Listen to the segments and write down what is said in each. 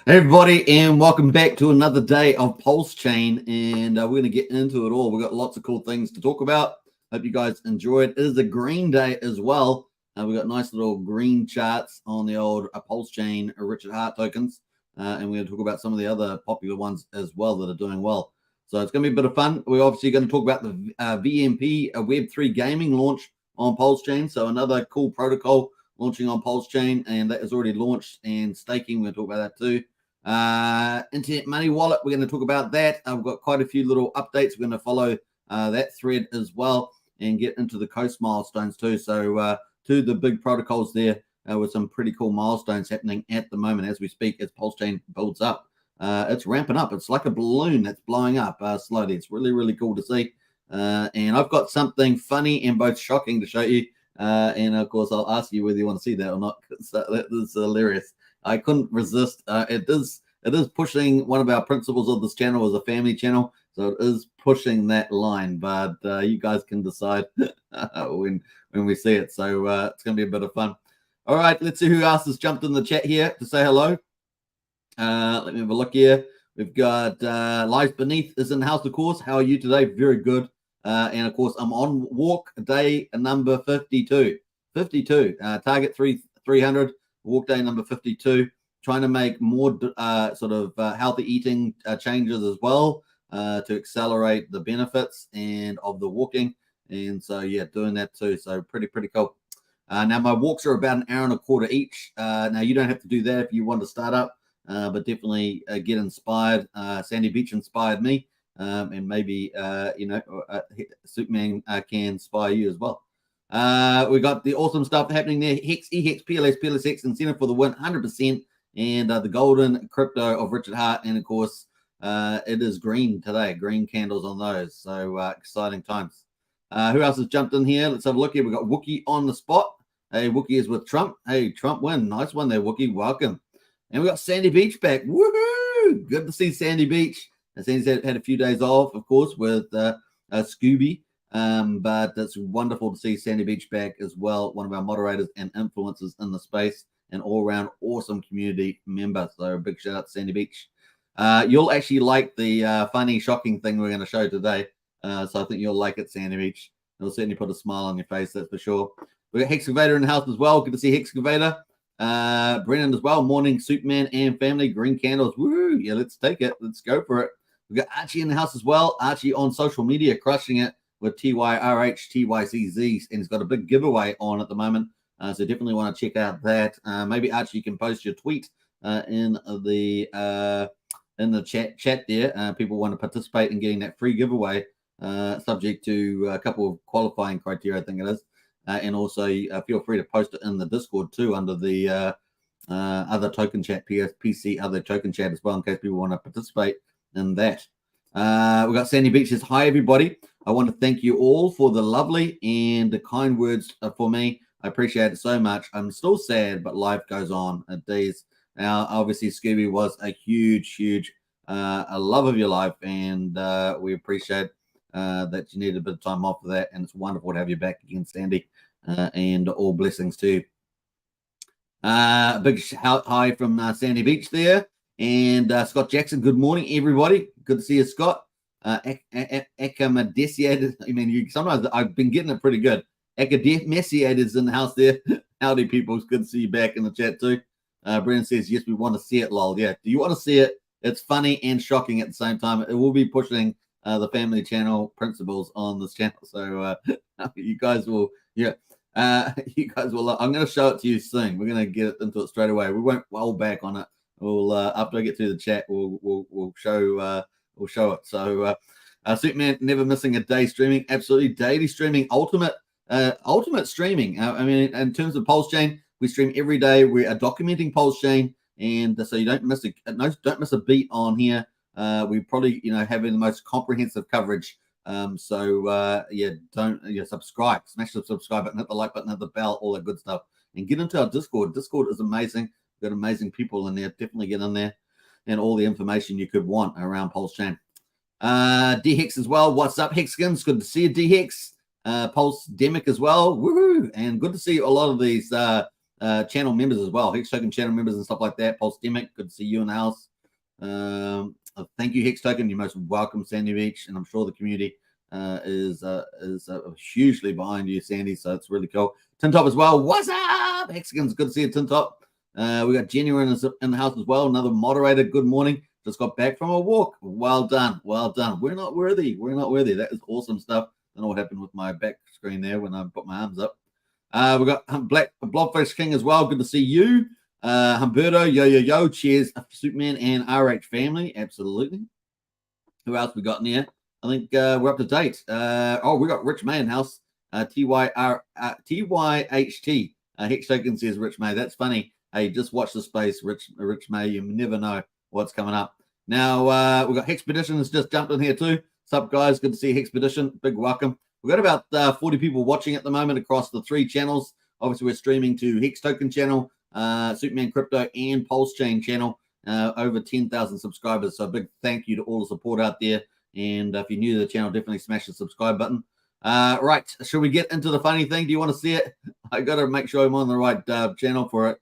Hey everybody, and welcome back to another day of Pulsechain, and we're going to get into it all. We've got lots of cool things to talk about. Hope you guys enjoy it. It is a green day as well. We've got nice little green charts on the old Pulsechain Richard Heart tokens, and we're going to talk about some of the other popular ones as well that are doing well. So it's going to be a bit of fun. We're obviously going to talk about the VEMP, a Web3 gaming launch on Pulsechain. So another cool protocol launching on Pulsechain, and that is already launched, and staking, we're going to talk about that too. Internet Money Wallet, we're going to talk about that. I've got quite a few little updates. We're going to follow that thread as well and get into the coast milestones too. So two of the big protocols there with some pretty cool milestones happening at the moment as we speak, as Pulsechain builds up. It's ramping up. It's like a balloon that's blowing up slowly. It's really, really cool to see. And I've got something funny and both shocking to show you. And of course, I'll ask you whether you want to see that or not. That is hilarious. I couldn't resist. It is pushing one of our principles of this channel as a family channel, so it is pushing that line. But you guys can decide when we see it. So it's going to be a bit of fun. All right, let's see who else has jumped in the chat here to say hello. Let me have a look here. We've got Lives Beneath is in the house, of course. How are you today? Very good. And of course, I'm on walk day number 52. 52. Target 300. Walk day number 52, trying to make more sort of healthy eating changes as well to accelerate the benefits and of the walking. And so, yeah, doing that too. So pretty cool. Now, my walks are about an hour and a quarter each. Now, you don't have to do that if you want to start up, but definitely get inspired. Sandy Beach inspired me, and maybe, Superman can inspire you as well. We got the awesome stuff happening there. Hex, EHEX, PLSX, incentive for the win, 100%. And the golden crypto of Richard Hart. And of course, it is green today, green candles on those. So exciting times. Who else has jumped in here? Let's have a look here. We got Wookie on the spot. Hey, Wookie is with Trump. Hey, Trump win. Nice one there, Wookie. Welcome. And we got Sandy Beach back. Woohoo! Good to see Sandy Beach. And Sandy's had a few days off, of course, with Scooby. But it's wonderful to see Sandy Beach back as well, one of our moderators and influencers in the space, an all-round awesome community member. So a big shout out to Sandy Beach. You'll actually like the funny, shocking thing we're going to show today. So I think you'll like it, Sandy Beach. It'll certainly put a smile on your face, that's for sure. We got Hexcavator in the house as well. Good to see Hexcavator. Brennan as well. Morning, Superman and family. Green candles. Woo! Yeah, let's take it. Let's go for it. We got Archie in the house as well. Archie on social media, crushing it with TYRH, TYCZ, and he's got a big giveaway on at the moment. So definitely want to check out that. Maybe Archie, you can post your tweet in the chat there. People want to participate in getting that free giveaway, subject to a couple of qualifying criteria, I think it is. And also feel free to post it in the Discord too, under the other token chat, PC other token chat as well, in case people want to participate in that. We got Sandy Beach says, hi everybody. I want to thank you all for the lovely and the kind words for me. I appreciate it so much. I'm still sad, but life goes on. Days. Now, obviously, Scooby was a huge a love of your life, and we appreciate that you needed a bit of time off for that, and it's wonderful to have you back again, Sandy, and all blessings to you. Big shout hi from Sandy Beach there, and Scott Jackson. Good morning, everybody. Good to see you, Scott. Academiciated. I mean, sometimes I've been getting it pretty good. Academiciated's in the house there. Howdy, people. It's good to see you back in the chat too. Brennan says, yes, we want to see it, lol. Yeah, do you want to see it? It's funny and shocking at the same time. It will be pushing the family channel principles on this channel. So you guys will, yeah. You guys will. I'm going to show it to you soon. We're going to get into it straight away. We won't hold back on it. We'll after I get through the chat, we'll show it. So Superman never missing a day streaming. Absolutely daily streaming. Ultimate streaming. I mean, in terms of Pulsechain, we stream every day. We are documenting Pulsechain, and so you don't miss a beat on here. We probably having the most comprehensive coverage. Subscribe, smash the subscribe button, hit the like button, hit the bell, all that good stuff, and get into our Discord. Discord is amazing. We've got amazing people in there. Definitely get in there, and all the information you could want around Pulsechain. D-Hex as well. What's up, Hexkins? Good to see you, D-Hex. Pulse Demic as well. Woohoo! And good to see a lot of these channel members as well, Hex Token channel members and stuff like that. Pulsemic, good to see you in the house. Thank you, Hex Token. You're most welcome, Sandy Beach, and I'm sure the community is hugely behind you, Sandy. So it's really cool. Tin Top as well. What's up, Hexagons? Good to see you, Tin Top. We got Jenny in the house as well. Another moderator. Good morning. Just got back from a walk. Well done. Well done. We're not worthy. We're not worthy. That is awesome stuff. I don't know what happened with my back screen there when I put my arms up. We got Black Blobfish King as well. Good to see you. Humberto, yo. Cheers, Superman and RH family. Absolutely. Who else we got in here? I think we're up to date. We got Rich May in house. TYHT. Hex Token says Rich May. That's funny. Hey, just watch the space, Rich May. You never know what's coming up. Now we got Hexpedition has just jumped in here too. What's up, guys? Good to see Hexpedition. Big welcome. We've got about 40 people watching at the moment across the 3 channels. Obviously, we're streaming to Hex Token channel, Superman Crypto, and Pulsechain channel. Over 10,000 subscribers. So a big thank you to all the support out there. And if you're new to the channel, definitely smash the subscribe button. Right, should we get into the funny thing? Do you want to see it? I got to make sure I'm on the right channel for it.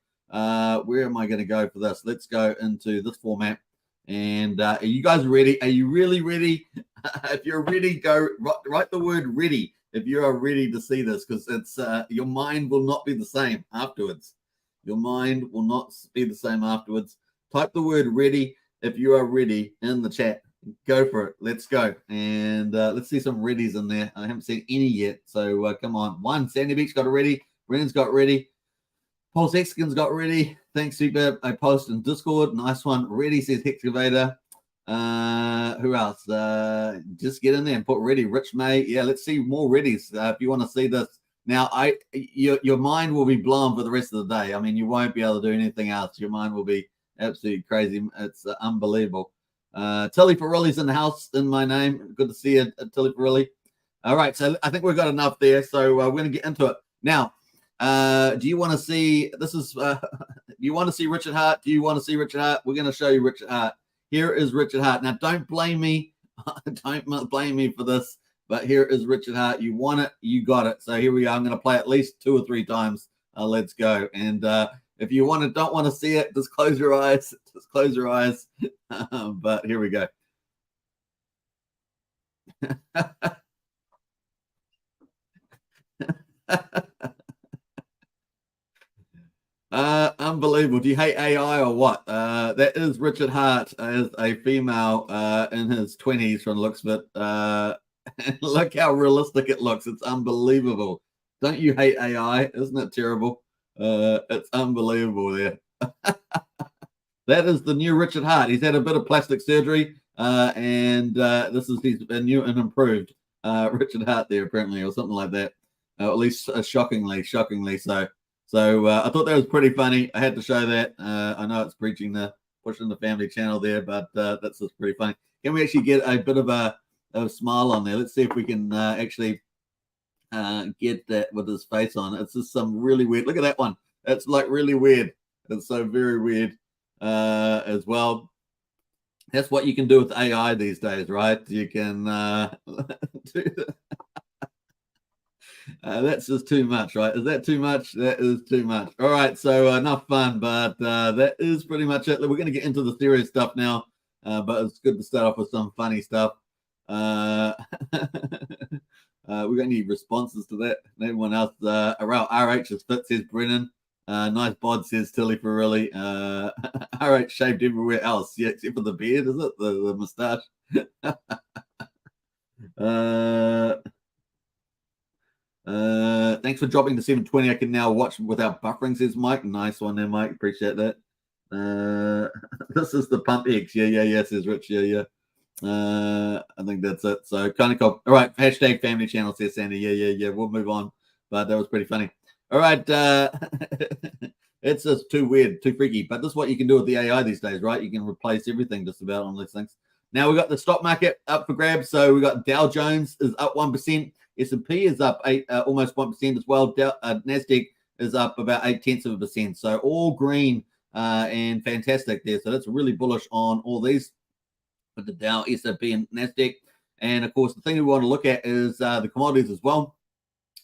Where am I going to go for this? Let's go into this format. And are you guys ready? Are you really ready? If you're ready, go write the word ready if you are ready to see this, because it's your mind will not be the same afterwards. Your mind will not be the same afterwards. Type the word ready if you are ready in the chat. Go for it. Let's go. And let's see some readies in there. I haven't seen any yet. So come on. One, Sandy Beach got it ready. Brennan's got ready. Pulse Hexagons got ready. Thanks, Super. I post in Discord. Nice one. Ready, says Hexcavator. Who else? Just get in there and put ready. Rich May. Yeah, let's see more readies if you want to see this. Now, your mind will be blown for the rest of the day. I mean, you won't be able to do anything else. Your mind will be absolutely crazy. It's unbelievable. Tilly Ferrilli's in the house in my name. Good to see you, Tilly Ferrilli. All right, so I think we've got enough there. So we're going to get into it now. Do you want to see? This is. Do you want to see Richard Hart? Do you want to see Richard Hart? We're going to show you Richard Hart. Here is Richard Hart. Now, don't blame me. Don't blame me for this. But here is Richard Hart. You want it, you got it. So here we are. I'm going to play at least 2 or 3 times. Let's go. And if you don't want to see it, just close your eyes. Just close your eyes. But here we go. Unbelievable. Do you hate AI or what? That is Richard Hart as a female in his 20s from the looks of it. Look how realistic it looks. It's unbelievable. Don't you hate AI? Isn't it terrible? It's unbelievable there. That is the new Richard Hart. He's had a bit of plastic surgery, and this is his new and improved Richard Hart there, apparently, or something like that. At least shockingly so. So I thought that was pretty funny. I had to show that. I know it's pushing the family channel there, but that's just pretty funny. Can we actually get a bit of a smile on there? Let's see if we can actually get that with his face on. It's just some really weird. Look at that one. That's like really weird. It's so very weird as well. That's what you can do with AI these days, right? You can do that. That's just too much, right? Is that too much? That is too much. All right, so enough fun, but that is pretty much it. We're going to get into the serious stuff now, but it's good to start off with some funny stuff. We got any responses to that? Anyone else? Around RH is fit, says Brennan. Nice bod, says Tilly Ferrilli. RH shaved everywhere else, yeah, except for the beard, is it? The moustache. Thanks for dropping the 720. I can now watch without buffering, says Mike. Nice one there, Mike. Appreciate that. This is the pump X. Yeah, says Rich. Yeah. I think that's it. So kind of cool. All right, hashtag family channel, says Sandy. Yeah. We'll move on. But that was pretty funny. All right. It's just too weird, too freaky. But this is what you can do with the AI these days, right? You can replace everything just about on these things. Now we got the stock market up for grabs. So we got Dow Jones is up 1%. S&P is up almost 1% as well. Nasdaq is up about 0.8%. So all green and fantastic there. So that's really bullish on all these, with the Dow, S&P, and Nasdaq. And of course, the thing we want to look at is the commodities as well.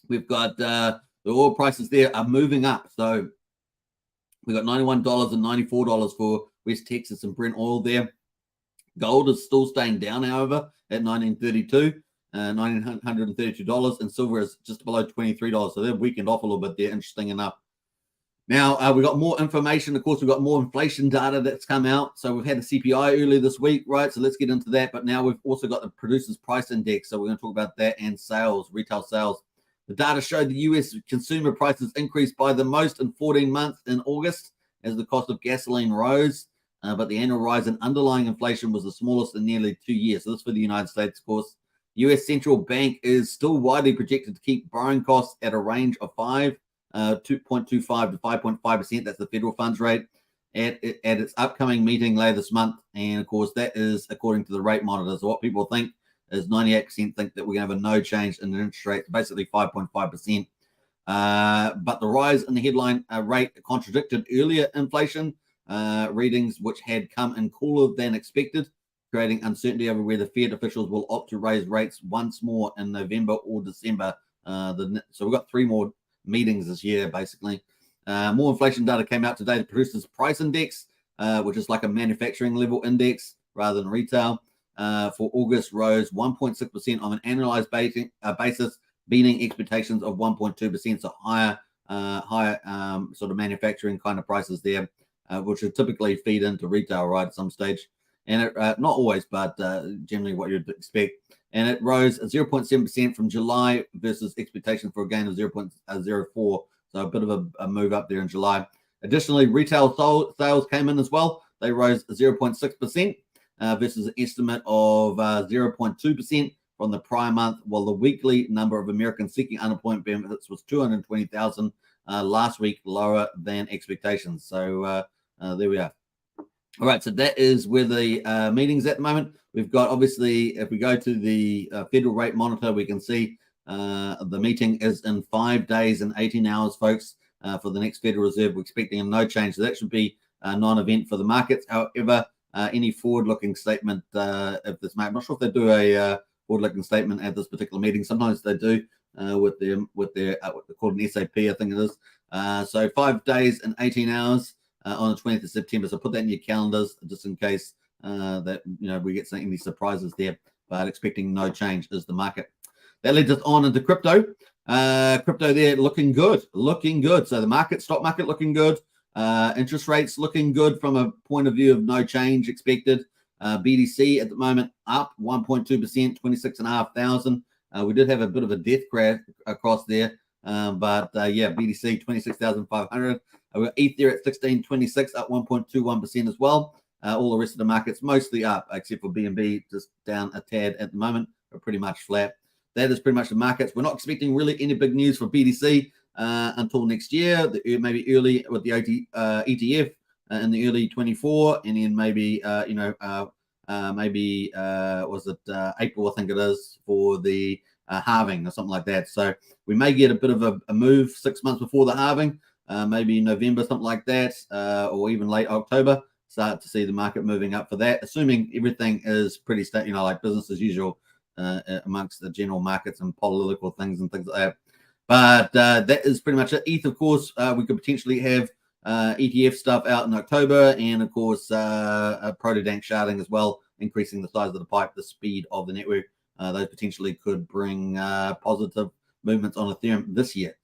We've got the oil prices there are moving up. So We got $91 and $94 for West Texas and Brent oil there. Gold is still staying down, however, at $1,932, $1,932, and silver is just below $23. So they've weakened off a little bit there, interesting enough. Now, we got more information. Of course, we've got more inflation data that's come out. So we've had the CPI earlier this week, right? So let's get into that. But now we've also got the Producers Price Index. So we're going to talk about that and sales, retail sales. The data showed the U.S. consumer prices increased by the most in 14 months in August as the cost of gasoline rose. But the annual rise in underlying inflation was the smallest in nearly 2 years. So this is for the United States, of course. U.S. Central Bank is still widely projected to keep borrowing costs at a range of 2.25 to 5.5%. That's the federal funds rate at its upcoming meeting later this month. And, of course, that is according to the rate monitor. So what people think is 98% think that we're going to have a no change in the interest rate, basically 5.5%. But the rise in the headline rate contradicted earlier inflation readings, which had come in cooler than expected, creating uncertainty over whether Fed officials will opt to raise rates once more in November or December. So we've got 3 more meetings this year, basically. More inflation data came out today. The Producers Price Index, which is like a manufacturing level index rather than retail, for August rose 1.6% on an annualized basis, beating expectations of 1.2%. So higher sort of manufacturing kind of prices there, which would typically feed into retail, right, at some stage. And it, not always, but generally what you'd expect. And it rose 0.7% from July versus expectation for a gain of 0.04. So a bit of a move up there in July. Additionally, retail sales came in as well. They rose 0.6% versus an estimate of 0.2% from the prior month, while the weekly number of Americans seeking unemployment benefits was 220,000 last week, lower than expectations. So there we are. All right, so that is where the meeting's at the moment. We've got, obviously, if we go to the federal rate monitor, we can see the meeting is in 5 days and 18 hours, folks, for the next Federal Reserve. We're expecting a no change. So that should be a non-event for the markets. However, any forward-looking statement, if this market, I'm not sure if they do a forward-looking statement at this particular meeting. Sometimes they do with their what they call an SAP, I think it is. So 5 days and 18 hours. On the 20th of September. So put that in your calendars just in case that we get any surprises there. But expecting no change is the market. That leads us on into crypto. Crypto there looking good. So the stock market looking good. Interest rates looking good from a point of view of no change expected. BTC at the moment up 1.2%, 26,500. We did have a bit of a death crash across there. But BTC 26,500. We've got ETH there at 1626, up 1.21% as well. All the rest of the markets mostly up, except for BNB, just down a tad at the moment, but pretty much flat. That is pretty much the markets. We're not expecting really any big news for BTC until next year, maybe early with the ETF in the early 24, and then maybe was it April, I think it is, for the halving or something like that. So we may get a bit of a move 6 months before the halving. Maybe November, something like that, or even late October, start to see the market moving up for that, assuming everything is pretty stable, like business as usual amongst the general markets and political things and things like that. But that is pretty much it. ETH, of course, we could potentially have ETF stuff out in October, and of course, Protodank sharding as well, increasing the size of the pipe, the speed of the network. Those potentially could bring positive movements on Ethereum this year.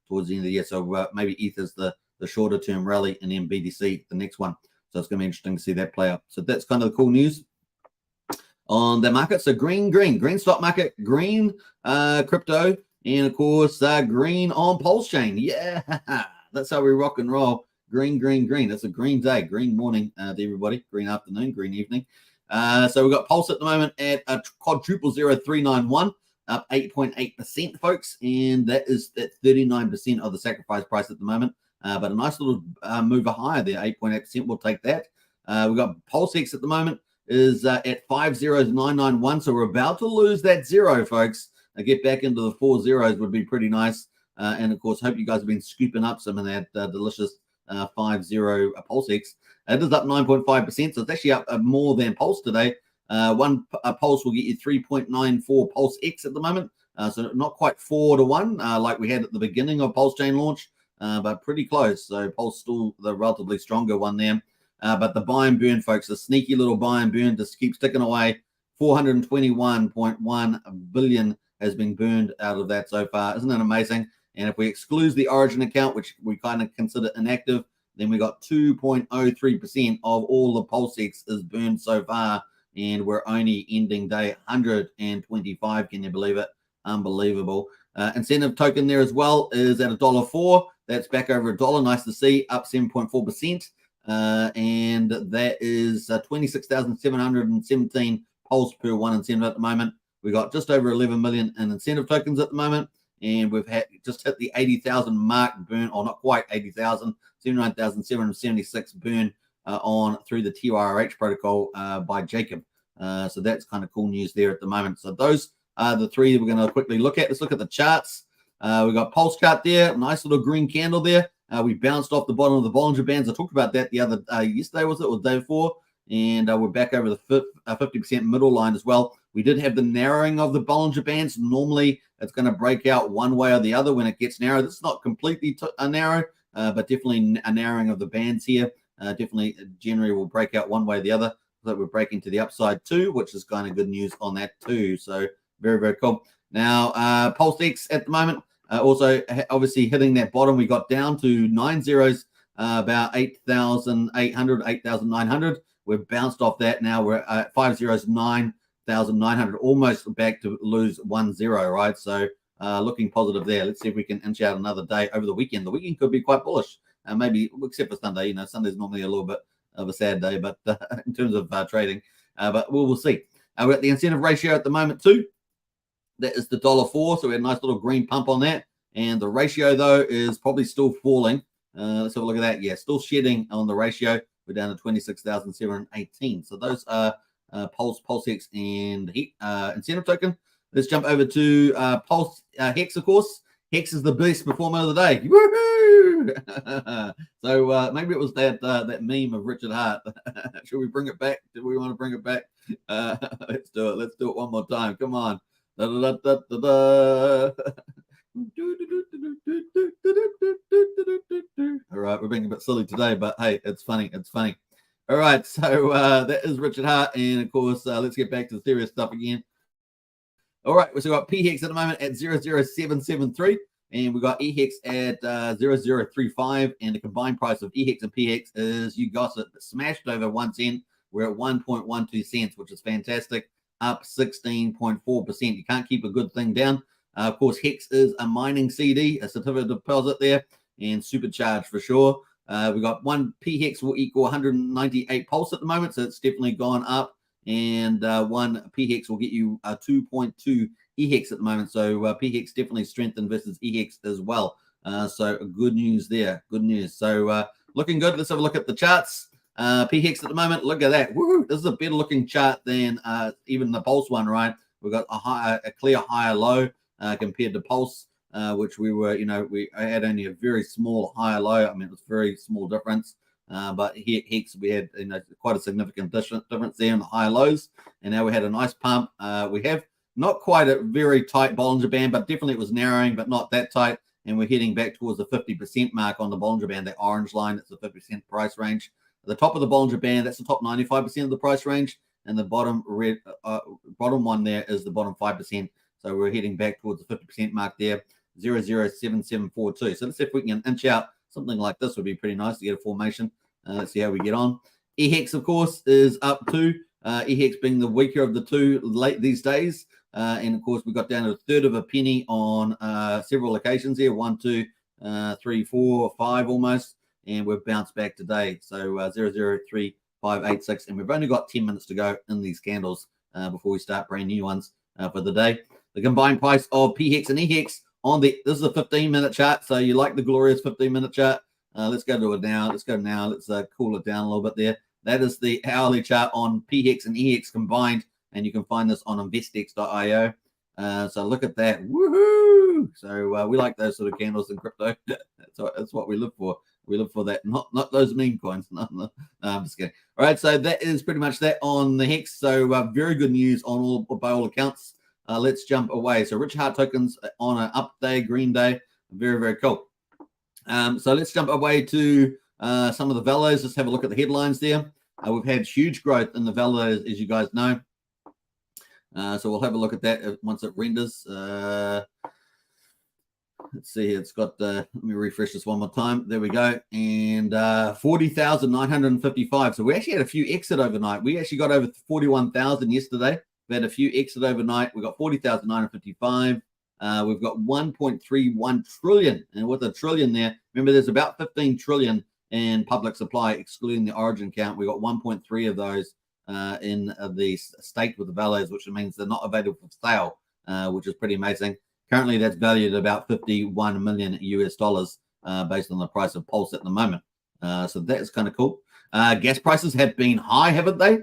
Towards the end of the year. So maybe ETH is the shorter term rally, and then BTC the next one. So it's going to be interesting to see that play out. So that's kind of the cool news on the market. So green stock market, green crypto, and of course green on Pulsechain. Yeah, that's how we rock and roll. Green. It's a green day, green morning to everybody, green afternoon, green evening. So we've got Pulse at the moment at a quadruple 0391. Up 8.8%, folks, and that is at 39% of the sacrifice price at the moment. But a nice little mover higher there, 8.8%. We'll take that. We've got Pulsex at the moment is at 50991. So we're about to lose that zero, folks. Get back into the 4 zeros would be pretty nice. And of course, hope you guys have been scooping up some of that delicious 5-0 Pulsex. It is up 9.5%, so it's actually up more than Pulse today. One Pulse will get you 3.94 Pulse X at the moment. So not quite 4 to 1 like we had at the beginning of Pulsechain launch. but pretty close. So Pulse still the relatively stronger one there. But the buy and burn, folks, the sneaky little buy and burn just keeps ticking away. 421.1 billion has been burned out of that so far. Isn't that amazing? And if we exclude the Origin account, which we kind of consider inactive, then we got 2.03% of all the Pulsex is burned so far. And we're only ending day 125. Can you believe it? Unbelievable. Incentive token there as well is at $1.04. That's back over $1. Nice to see, up 7.4%. And that is 26,717 Pulse per one incentive at the moment. We got just over 11 million in incentive tokens at the moment, and we've just hit the 80,000 mark burn, or not quite 80,000, 79,776 burn on through the TYRH protocol by Jacob. So that's kind of cool news there at the moment. So those are the three that we're going to quickly look at. Let's look at the charts. We got Pulse chart there, nice little green candle there. We bounced off the bottom of the Bollinger Bands. I talked about that the other yesterday, was it, or the day before? And we're back over the 50% middle line as well. We did have the narrowing of the Bollinger Bands. Normally, it's going to break out one way or the other when it gets narrow. This is not completely narrow, but definitely a narrowing of the bands here. Definitely, generally, will break out one way or the other. So we're breaking to the upside too, which is kind of good news on that too. So very, very cool. Now, Pulse X at the moment, also obviously hitting that bottom. We got down to 9 zeros, about 8,800, 8,900. We've bounced off that. Now we're at 5 zeros, 9,900, almost back to lose 1 0, right? So looking positive there. Let's see if we can inch out another day over the weekend. The weekend could be quite bullish, maybe except for Sunday. You know, Sunday's normally a little bit of a sad day, but in terms of trading, but we'll see. We're at the incentive ratio at the moment too. That is the $1.04, so we had a nice little green pump on that. And the ratio, though, is probably still falling. Let's have a look at that. Yeah, still shedding on the ratio. We're down to 26,718. So those are Pulse, Hex, and incentive token. Let's jump over to Pulse Hex, of course. Hex is the best performer of the day. Woohoo! So maybe it was that meme of Richard Hart. Should we bring it back? Do we want to bring it back? Let's do it. Let's do it one more time. Come on. Da, da, da, da, da. All right, we're being a bit silly today, but hey, it's funny. It's funny. All right, so that is Richard Hart, and of course, let's get back to the serious stuff again. All right, so we've got PHEX at the moment at 00773, and we've got EHEX at 0035, and the combined price of EHEX and PHEX is, you got it, smashed over 1 cent. We're at 1.12 cents, which is fantastic, up 16.4%. You can't keep a good thing down. Of course, Hex is a mining CD, a certificate of deposit there, and supercharged for sure. We got one PHEX will equal 198 Pulse at the moment, so it's definitely gone up. And one PHEX will get you 2.2 EHEX at the moment. So PHEX definitely strengthened versus EHEX as well. So good news there. Good news. So looking good. Let's have a look at the charts. PHEX at the moment. Look at that. Woo! This is a better looking chart than even the Pulse one, right? We've got a clear higher low compared to Pulse, which we were, we had only a very small higher low. I mean, it was very small difference. But here at Hex, we had quite a significant difference there in the high lows, and now we had a nice pump. We have not quite a very tight Bollinger Band, but definitely it was narrowing, but not that tight. And we're heading back towards the 50% mark on the Bollinger Band, that orange line. That's the 50% price range. At the top of the Bollinger Band, that's the top 95% of the price range, and the bottom red bottom one there is the bottom 5%. So we're heading back towards the 50% mark there, 007742. So let's see if we can inch out. Something like this would be pretty nice to get a formation. Let's see how we get on. EHEX, of course, is up too. EHEX being the weaker of the two late these days. And, of course, we got down to a third of a penny on several occasions here. 1, 2, 3, 4, 5 almost. And we've bounced back today. So 003586. And we've only got 10 minutes to go in these candles before we start brand new ones for the day. The combined price of PHEX and EHEX this is a 15-minute chart, so you like the glorious 15-minute chart. Let's go to it now. Let's cool it down a little bit there. That is the hourly chart on PHEX and EHEX combined, and you can find this on investex.io. So look at that. Woohoo! So we like those sort of candles in crypto. That's what we live for. We live for that, not those meme coins. No, I'm just kidding. All right, so that is pretty much that on the Hex. So very good news on by all accounts. Let's jump away. So Richard Hart tokens on an up day, green day. Very, very cool. So let's jump away to some of the valos. Let's have a look at the headlines there. We've had huge growth in the valos, as you guys know. So we'll have a look at that once it renders. Let's see, it's got, let me refresh this one more time. There we go. And 40,955. So we actually had a few exit overnight. We actually got over 41,000 yesterday. We had a few exit overnight. We got 40,955. We've got 1.31 trillion. And with a trillion there, remember there's about 15 trillion in public supply, excluding the origin count. We got 1.3 of those in the state with the values, which means they're not available for sale, which is pretty amazing. Currently, that's valued at about 51 million US dollars based on the price of Pulse at the moment. So that's kind of cool. Gas prices have been high, haven't they?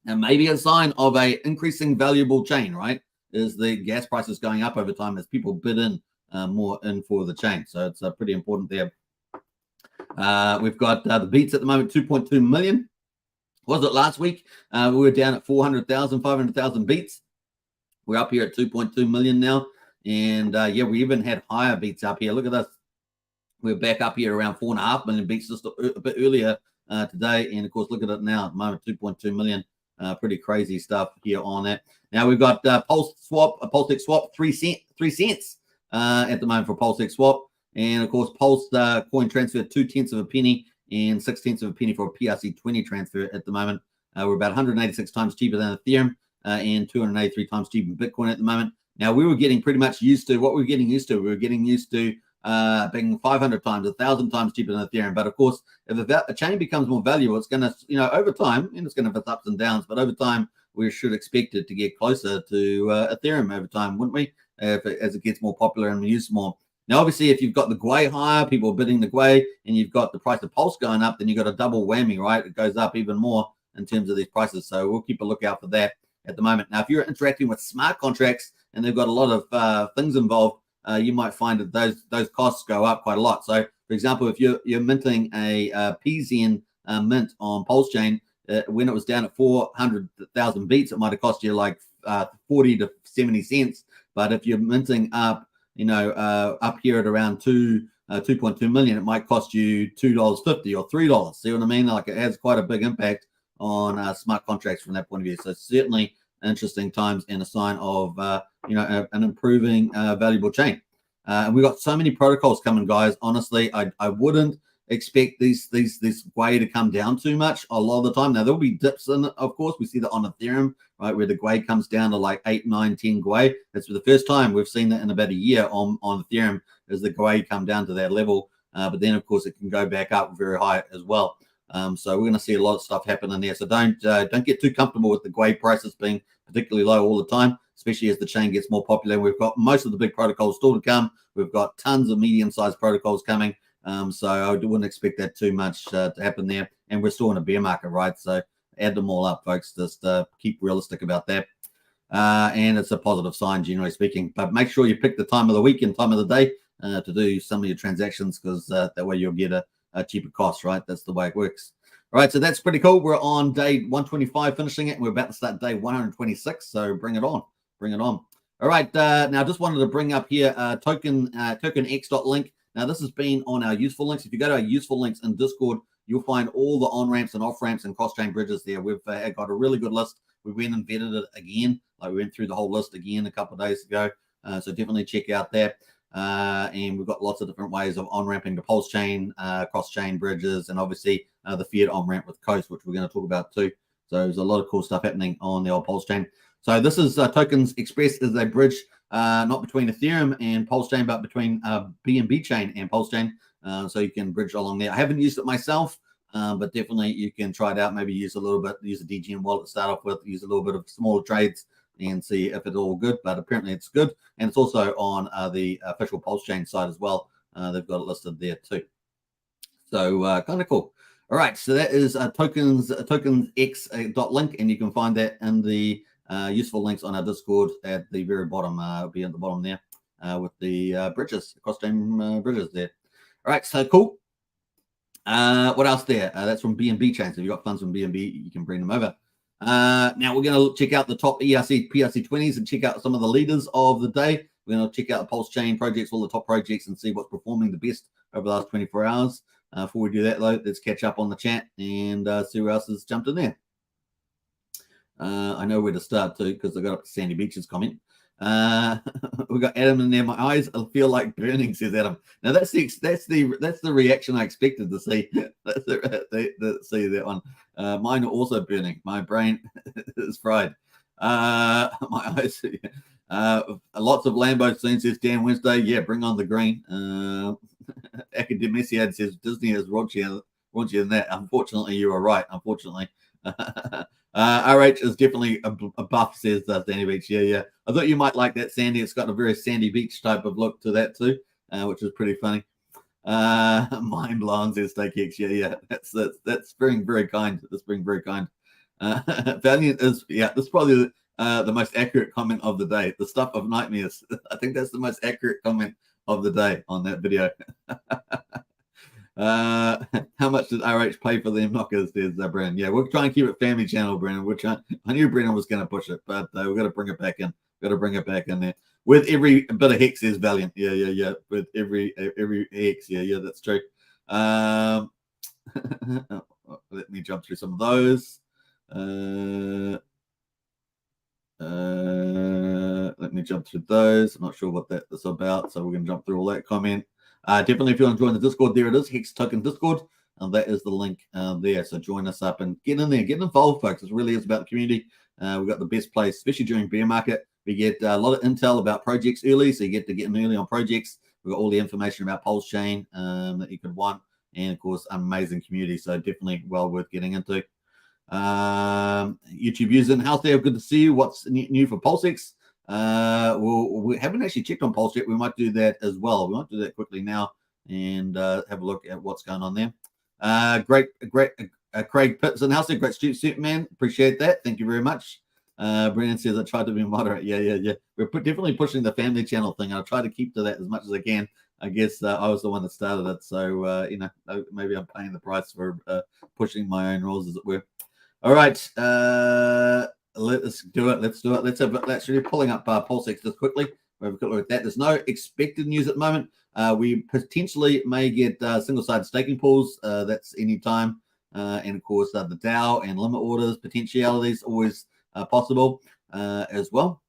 And maybe a sign of a increasing valuable chain, right? Is the gas prices going up over time as people bid in more in for the chain. So it's pretty important there. We've got the beats at the moment, 2.2 million. Was it last week? We were down at 400,000, 500,000 beats. We're up here at 2.2 million now. And yeah, we even had higher beats up here. Look at this. We're back up here around 4.5 million beats just a bit earlier today. And of course, look at it now at the moment, 2.2 million. Pretty crazy stuff here on that. Now we've got Pulse Swap, 3 cents at the moment for Pulse Swap. And of course, Pulse coin transfer, 0.2 of a penny and 0.6 of a penny for a PRC20 transfer at the moment. We're about 186 times cheaper than Ethereum and 283 times cheaper than Bitcoin at the moment. Now, we were getting pretty much used to what we were getting used to. We were getting used to being 500 times, 1,000 times cheaper than Ethereum. But of course, if a chain becomes more valuable, it's going to, over time, and it's going to have its ups and downs, but over time, we should expect it to get closer to Ethereum over time, wouldn't we? As it gets more popular and used more. Now, obviously, if you've got the Gwei higher, people are bidding the Gwei, and you've got the price of Pulse going up, then you've got a double whammy, right? It goes up even more in terms of these prices. So we'll keep a lookout for that at the moment. Now, if you're interacting with smart contracts and they've got a lot of things involved, you might find that those costs go up quite a lot. So, for example, if you're minting a PZN mint on Pulsechain, when it was down at 400,000 beats, it might have cost you like 40 to 70 cents. But if you're minting up, up here at around 2.2 million, it might cost you $2.50 or $3. See what I mean? Like, it has quite a big impact on smart contracts from that point of view. So certainly interesting times and a sign of an improving valuable chain. And we've got so many protocols coming, guys. Honestly, I wouldn't expect this Gwei to come down too much a lot of the time. Now, there'll be dips in it, of course. We see that on Ethereum, right, where the Gwei comes down to like 8, 9, 10 Gwei. That's for the first time we've seen that in about a year on Ethereum, as the Gwei come down to that level. But then, of course, it can go back up very high as well. So we're going to see a lot of stuff happening there. So don't get too comfortable with the Gwei prices being particularly low all the time, especially as the chain gets more popular. We've got most of the big protocols still to come. We've got tons of medium-sized protocols coming. So I wouldn't expect that too much to happen there. And we're still in a bear market, right? So add them all up, folks. Just keep realistic about that. And it's a positive sign, generally speaking. But make sure you pick the time of the week and time of the day to do some of your transactions, because that way you'll get a cheaper cost, right? That's the way it works. All right, so that's pretty cool. We're on day 125 finishing it, and we're about to start day 126, so bring it on. Bring it on. All right, now I just wanted to bring up here tokenx.link. Now, this has been on our useful links. If you go to our useful links in Discord, you'll find all the on-ramps and off-ramps and cross-chain bridges there. We've got a really good list. We went and vetted it again. Like, we went through the whole list again a couple of days ago. So definitely check out that. And we've got lots of different ways of on-ramping the Pulsechain, cross-chain bridges, and obviously the fiat on-ramp with Coast, which we're going to talk about too. So there's a lot of cool stuff happening on the old Pulsechain. So this is Tokens Express is a bridge, not between Ethereum and Pulsechain, but between BNB chain and Pulsechain. So you can bridge along there. I haven't used it myself, but definitely you can try it out. Maybe use a little bit, use a DGM wallet to start off with, use a little bit of smaller trades and see if it's all good. But apparently it's good. And it's also on the official Pulsechain site as well. They've got it listed there too. So kind of cool. All right, so that is tokenx.link, and you can find that in the useful links on our Discord at the very bottom. It'll be at the bottom there with the bridges, cross-chain bridges there. All right, so cool. What else there? That's from BNB chains. If you've got funds from BNB, you can bring them over. Now we're going to check out the top ERC PRC20s and check out some of the leaders of the day. We're going to check out the Pulsechain projects, all the top projects, and see what's performing the best over the last 24 hours. Before we do that, though, let's catch up on the chat and see who else has jumped in there. I know where to start too because I got up to Sandy Beach's comment. We got Adam in there. My eyes feel like burning, says Adam. Now that's the reaction I expected to see. That's see that one. Mine are also burning. My brain is fried. My eyes. Lots of Lambo scenes, says Dan Wednesday. Yeah, bring on the green. Academiciad says Disney is raunchier than that. Unfortunately, you are right. Unfortunately. RH is definitely a buff, says Sandy Beach. Yeah. I thought you might like that, Sandy. It's got a very Sandy Beach type of look to that too, which is pretty funny. Mind blown, says StakeX. Yeah. That's being very kind. That's being very kind. Valiant is, this is probably the most accurate comment of the day. The stuff of nightmares. I think that's the most accurate comment of the day on that video. How much did RH pay for them knockers? There's Brennan. Yeah, we'll try and keep it family channel, Brennan. We're trying. I knew Brennan was going to push it, but we've got to bring it back in. Got to bring it back in there. With every bit of Hex is Valiant. Yeah. With every Hex. Yeah, that's true. Let me jump through some of those. Let me jump through those. I'm not sure what that's about, so we're going to jump through all that comment. Definitely, if you want to join the Discord, there it is, Hex Token Discord, and that is the link there. So join us up and get in there, get involved, folks. It really is about the community. We've got the best place, especially during bear market. We get a lot of intel about projects early, so you get to get in early on projects. We've got all the information about Pulsechain that you could want, and of course, amazing community. So definitely well worth getting into. YouTube users in the house there, good to see you. What's new for Pulsex? We haven't actually checked on Pulse yet. We might do that as well. We might do that quickly now and have a look at what's going on there. Great Craig Pitts in the house there. Great Superman. Appreciate that. Thank you very much. Brennan says I tried to be moderate. Yeah. We're definitely pushing the family channel thing. I'll try to keep to that as much as I can. I guess I was the one that started it, so maybe I'm paying the price for pushing my own rules, as it were. All right, let's do it. Let's really pulling up Pulsex just quickly. We'll have a quick look at that. There's no expected news at the moment. We potentially may get single-sided staking pools. That's any time, and of course the DAO and limit orders potentialities always possible as well.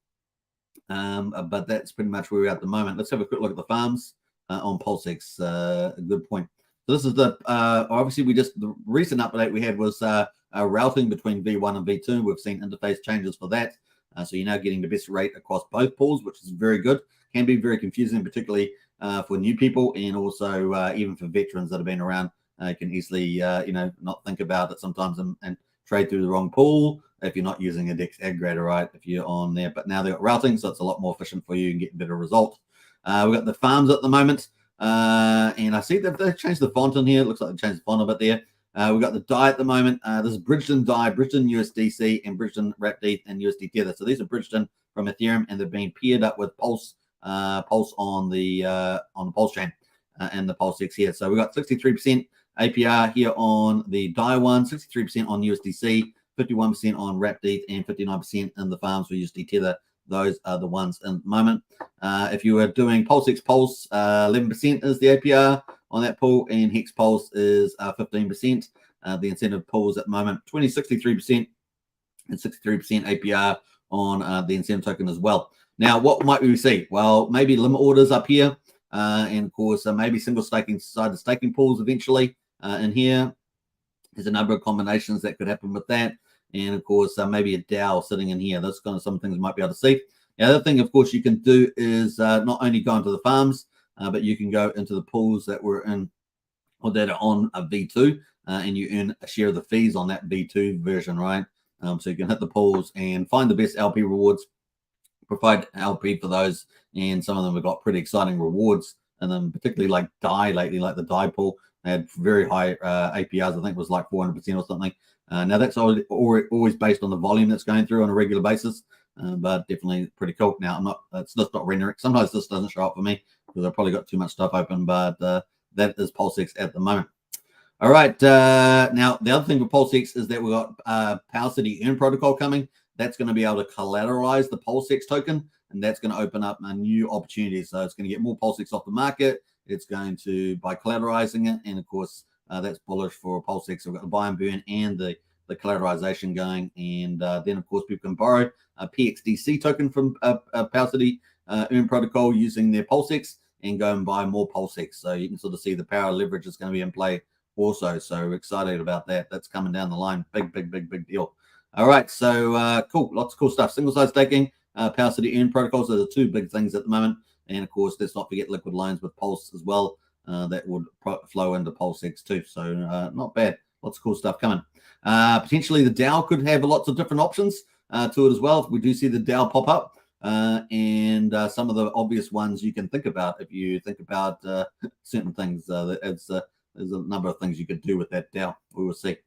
But that's pretty much where we're at the moment. Let's have a quick look at the farms on Pulsex. A good point. So this is the obviously the recent update we had was routing between V1 and V2. We've seen interface changes for that. So you're now getting the best rate across both pools, which is very good. Can be very confusing, particularly for new people and also even for veterans that have been around. Can easily not think about it sometimes and trade through the wrong pool if you're not using a DEX aggregator, right? If you're on there, but now they've got routing, so it's a lot more efficient for you and get a better result. We've got the farms at the moment, and I see that they've changed the font in here. It looks like they changed the font a bit there. We've got the DAI at the moment. This is Bridgeton DAI, Bridgeton USDC, and Bridgeton WrapDETH and USD Tether. So these are Bridgeton from Ethereum, and they're being paired up with Pulse on the Pulsechain and the Pulsex here. So we've got 63% APR here on the DAI one, 63% on USDC, 51% on WrapDETH, and 59% in the farms for USD Tether. Those are the ones in the moment. If you were doing Pulsex Pulse, 11% is the APR on that pool, and Hex Pulse is 15%. The incentive pools at the moment, 63% and 63% APR on the incentive token as well. Now, what might we see? Well, maybe limit orders up here, and of course, maybe single sided staking pools eventually in here. There's a number of combinations that could happen with that. And of course, maybe a DAO sitting in here. That's kind of some things you might be able to see. The other thing, of course, you can do is not only go into the farms, but you can go into the pools that were in or that are on a V2, and you earn a share of the fees on that V2 version, right? So you can hit the pools and find the best LP rewards, provide LP for those, and some of them have got pretty exciting rewards, and then particularly like DAI lately, like the DAI pool, they had very high APRs. I think it was like 400% or something. Now that's always based on the volume that's going through on a regular basis, but definitely pretty cool. Now it's just not rendering. Sometimes this doesn't show up for me because I've probably got too much stuff open, but that is Pulsex at the moment. All right. Now the other thing with Pulsex is that we've got Power City Earn protocol coming. That's going to be able to collateralize the Pulsex token, and that's going to open up a new opportunity. So it's going to get more Pulsex off the market. it's going to, by collateralizing it, and of course, that's bullish for Pulsechain. So we've got the buy and burn and the collateralization going. And then, of course, people can borrow a PXDC token from PUSD Earn protocol using their Pulsechain and go and buy more Pulsechain. So you can sort of see the power leverage is going to be in play also. So we're excited about that. That's coming down the line. Big deal. All right. So cool. Lots of cool stuff. Single side staking, PUSD Earn protocols are the two big things at the moment. And of course, let's not forget liquid loans with Pulse as well. That would flow into Pulsechain too. So not bad. Lots of cool stuff coming. Potentially the DAO could have lots of different options to it as well. We do see the DAO pop up. And some of the obvious ones you can think about if you think about certain things. There's a number of things you could do with that DAO. We will see.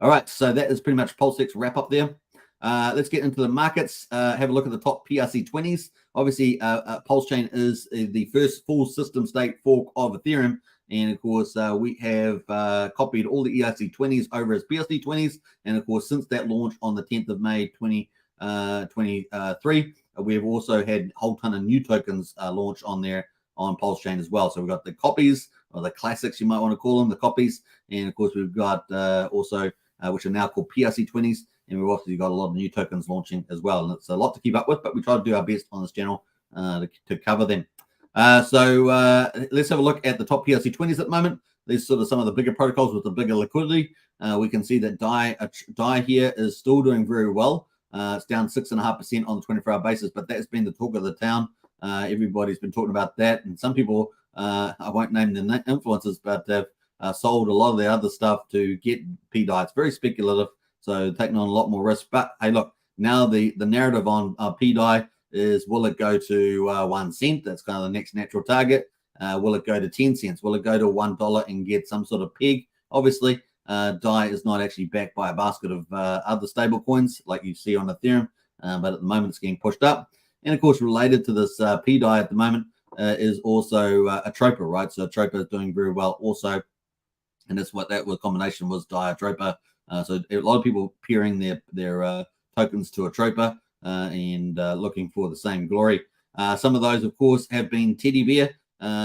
All right, so that is pretty much Pulsechain's wrap up there. Let's get into the markets. Have a look at the top PRC20s. Obviously, Pulsechain is the first full system state fork of Ethereum. And of course, we have copied all the ERC20s over as PRC20s. And of course, since that launch on the 10th of May 2023, we've also had a whole ton of new tokens launch on there on Pulsechain as well. So we've got the copies, or the classics, you might want to call them, the copies. And of course, we've got also, which are now called PRC20s. And we've also got a lot of new tokens launching as well. And it's a lot to keep up with, but we try to do our best on this channel to cover them. So let's have a look at the top PRC20s at the moment. These sort of some of the bigger protocols with the bigger liquidity. We can see that DAI here is still doing very well. It's down 6.5% on the 24-hour basis, but that's been the talk of the town. Everybody's been talking about that. And some people, I won't name the influencers, but they've sold a lot of their other stuff to get PDAI. It's very speculative, so taking on a lot more risk. But hey, look, now the narrative on PDAI is, will it go to 1 cent? That's kind of the next natural target. Will it go to 10 cents? Will it go to $1 and get some sort of peg? Obviously, DAI is not actually backed by a basket of other stable coins like you see on Ethereum, but at the moment it's getting pushed up. And of course, related to this PDAI at the moment is also Atropa, right? So Atropa is doing very well also. And that's what that combination was, DAI Atropa. So a lot of people peering their tokens to Atropa and looking for the same glory. Some of those, of course, have been Teddy Bear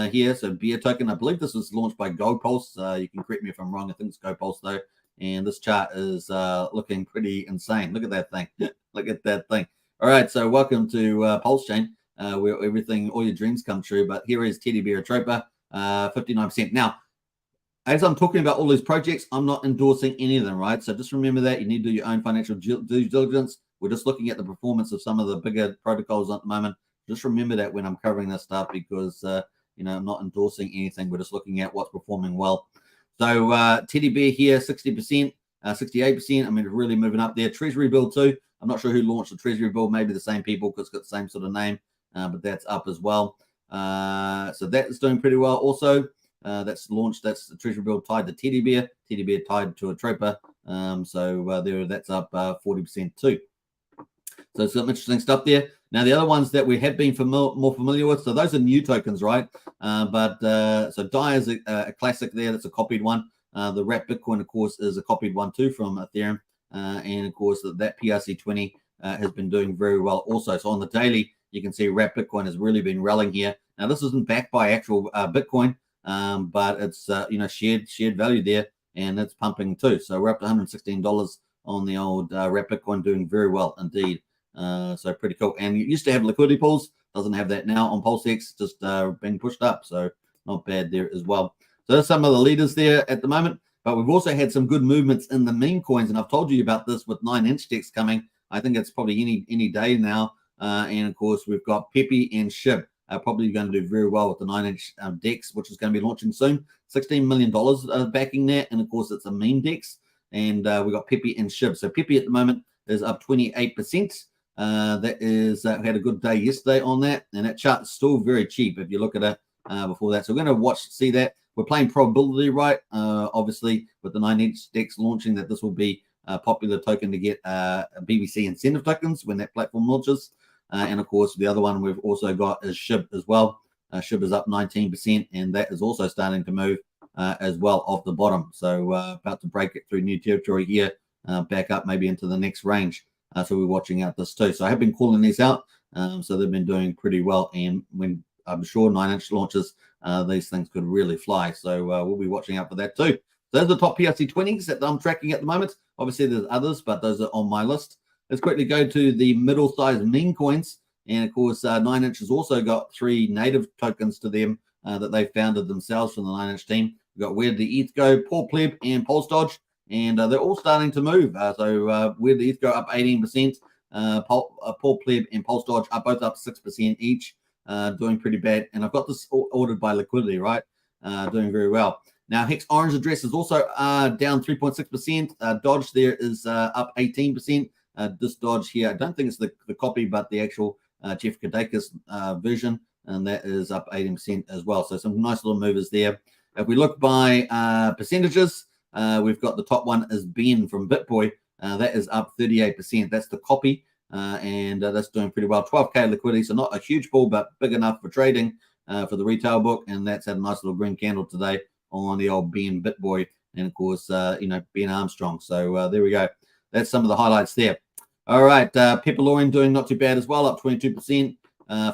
here. So Bear token, I believe this was launched by Gold Pulse. You can correct me if I'm wrong. I think it's Gold Pulse though. And this chart is looking pretty insane. Look at that thing. Look at that thing. All right. So welcome to Pulsechain, where everything, all your dreams come true. But here is Teddy Bear Atropa, 59%. Now, as I'm talking about all these projects, I'm not endorsing any of them, right? So just remember that you need to do your own financial due diligence. We're just looking at the performance of some of the bigger protocols at the moment. Just remember that when I'm covering this stuff, because I'm not endorsing anything. We're just looking at what's performing well. So Teddy Bear here, 60%, 68%. I mean, it's really moving up there. Treasury Bill too. I'm not sure who launched the Treasury Bill. Maybe the same people because it's got the same sort of name, but that's up as well. So that is doing pretty well also. That's launched. That's the Treasury Bill tied to Teddy Bear. Teddy Bear tied to Atropa. So that's up 40% too. So some interesting stuff there. Now the other ones that we have been more familiar with. So those are new tokens, right? So DAI is a classic there. That's a copied one. The Wrap Bitcoin, of course, is a copied one too from Ethereum. And of course that PRC20 has been doing very well also. So on the daily, you can see Wrap Bitcoin has really been rallying here. Now this isn't backed by actual Bitcoin. But it's shared value there, and it's pumping too. So we're up to $116 on the old Wrap Bitcoin, doing very well indeed. So pretty cool. And it used to have liquidity pools, doesn't have that now on Pulsechain, just being pushed up. So not bad there as well. So there's some of the leaders there at the moment. But we've also had some good movements in the meme coins, and I've told you about this with 9-inch decks coming. I think it's probably any day now. And of course we've got Pepe and Shib. Probably going to do very well with the 9-inch DEX, which is going to be launching soon. $16 million backing that. And of course, it's a meme DEX. And we got Pepe and Shib. So Pepe at the moment is up 28%. That is, we had a good day yesterday on that. And that chart is still very cheap if you look at it before that. So we're going to see that. We're playing probability, right? Obviously, with the 9-inch DEX launching, that this will be a popular token to get BBC incentive tokens when that platform launches. And of course, the other one we've also got is Shib as well. Shib is up 19%, and that is also starting to move as well off the bottom. So about to break it through new territory here, back up maybe into the next range. So we're watching out this too. So I have been calling these out. So they've been doing pretty well. And when I'm sure 9-inch launches, these things could really fly. So we'll be watching out for that too. So those are the top PRC20s that I'm tracking at the moment. Obviously, there's others, but those are on my list. Let's quickly go to the middle-sized meme coins. And, of course, 9-inch has also got 3 native tokens to them that they founded themselves from the 9-inch team. We've got Where the ETH Go, Poor Pleb, and Pulse Dodge. And they're all starting to move. So Where the ETH Go up 18%, Poor Pleb and Pulse Dodge are both up 6% each, doing pretty bad. And I've got this ordered by liquidity, right? Doing very well. Now, Hex Orange Address is also down 3.6%. Dodge there is up 18%. This Dodge here, I don't think it's the copy, but the actual Jeff Kadakis version, and that is up 18% as well. So some nice little movers there. If we look by percentages, we've got the top one is Ben from BitBoy. That is up 38%. That's the copy, and that's doing pretty well. 12K liquidity, so not a huge pool, but big enough for trading for the retail book. And that's had a nice little green candle today on the old Ben BitBoy, and of course, Ben Armstrong. So there we go. That's some of the highlights there. All right, Pepperlorian doing not too bad as well, up 22%.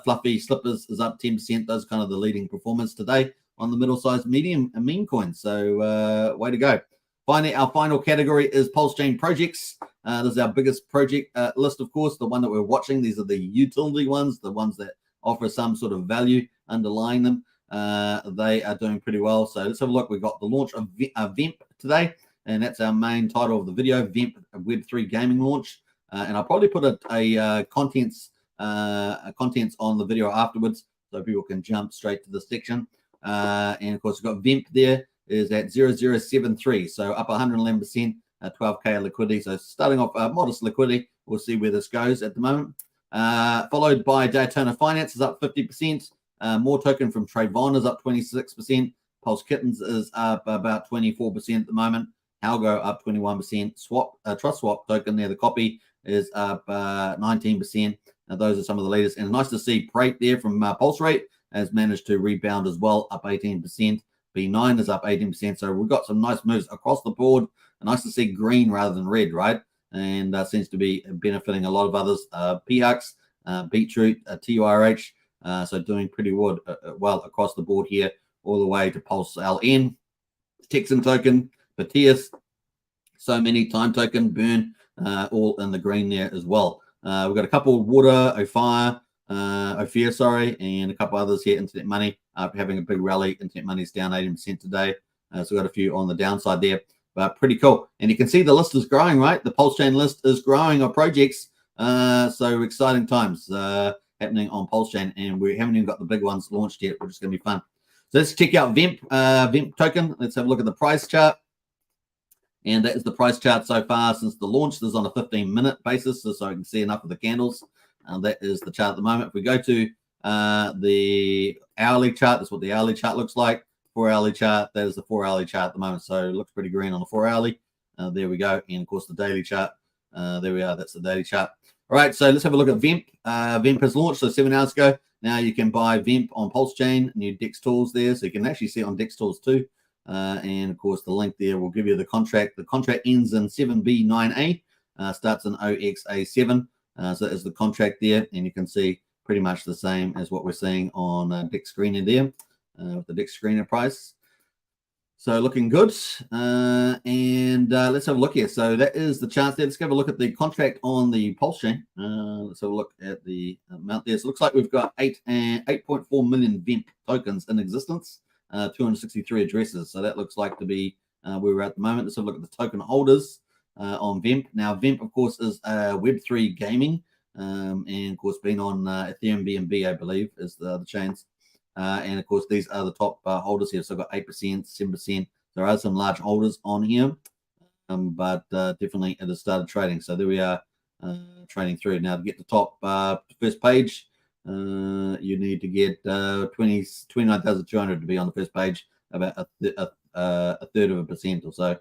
Fluffy Slippers is up 10%. Those are kind of the leading performance today on the middle-sized medium and meme coins. So way to go. Finally, our final category is Pulsechain projects. This is our biggest project list, of course, the one that we're watching. These are the utility ones, the ones that offer some sort of value underlying them. They are doing pretty well. So let's have a look. We've got the launch of VEMP today, and that's our main title of the video, VEMP Web3 gaming launch. And I'll probably put a contents on the video afterwards so people can jump straight to the section. And of course, we've got VEMP there is at 0073, so up 111%, 12K liquidity. So starting off modest liquidity. We'll see where this goes at the moment. Followed by Daytona Finance is up 50%. More token from Trayvon is up 26%. Pulse Kittens is up about 24% at the moment. Algo up 21%. Trust Swap token there, the copy, is up 19%. Those are some of the latest. And nice to see Prate there from Pulse Rate has managed to rebound as well, up 18%. B9 is up 18%. So we've got some nice moves across the board. Nice to see green rather than red, right? And seems to be benefiting a lot of others. PHUX, Beetroot, TURH. So doing pretty well across the board here, all the way to Pulse LN, Texan token, Batias, so many time token, Burn, all in the green there as well. We've got a couple of Water, Ophir, sorry, and a couple others here. Internet Money having a big rally. Internet Money's down 18% today. So we've got a few on the downside there, but pretty cool. And you can see the list is growing, right? The Pulsechain list is growing of projects. So exciting times happening on Pulsechain, and we haven't even got the big ones launched yet, which is going to be fun. So let's check out VEMP token. Let's have a look at the price chart. And that is the price chart so far since the launch. This is on a 15-minute basis, so I can see enough of the candles. That is the chart at the moment. If we go to the hourly chart, that's what the hourly chart looks like. 4-hourly chart, that is the 4-hourly chart at the moment. So it looks pretty green on the 4-hourly. There we go. And, of course, the daily chart. There we are. That's the daily chart. All right, so let's have a look at VEMP. VEMP has launched, so 7 hours ago. Now you can buy VEMP on Pulsechain, new DEX tools there. So you can actually see it on DEX tools too. And, of course, the link there will give you the contract. The contract ends in 7B9A, starts in OXA7. So that is the contract there. And you can see pretty much the same as what we're seeing on DEX Screener there with the DEX Screener price. So looking good. And let's have a look here. So that is the chart there. Let's have a look at the contract on the Pulsechain. Let's have a look at the amount there. So it looks like we've got 8.4 million VEMP tokens in existence. 263 addresses. So that looks like to be where we're at the moment. Let's have a look at the token holders on VEMP. Now, VEMP, of course, is Web3 gaming, and of course, been on Ethereum BNB, I believe, is the chains. And of course, these are the top holders here. So I've got 8%, 7%. There are some large holders on here, but definitely it has started trading. So there we are, trading through. Now to get the top first page, you need to get 29,200 to be on the first page, about a third of a percent or so.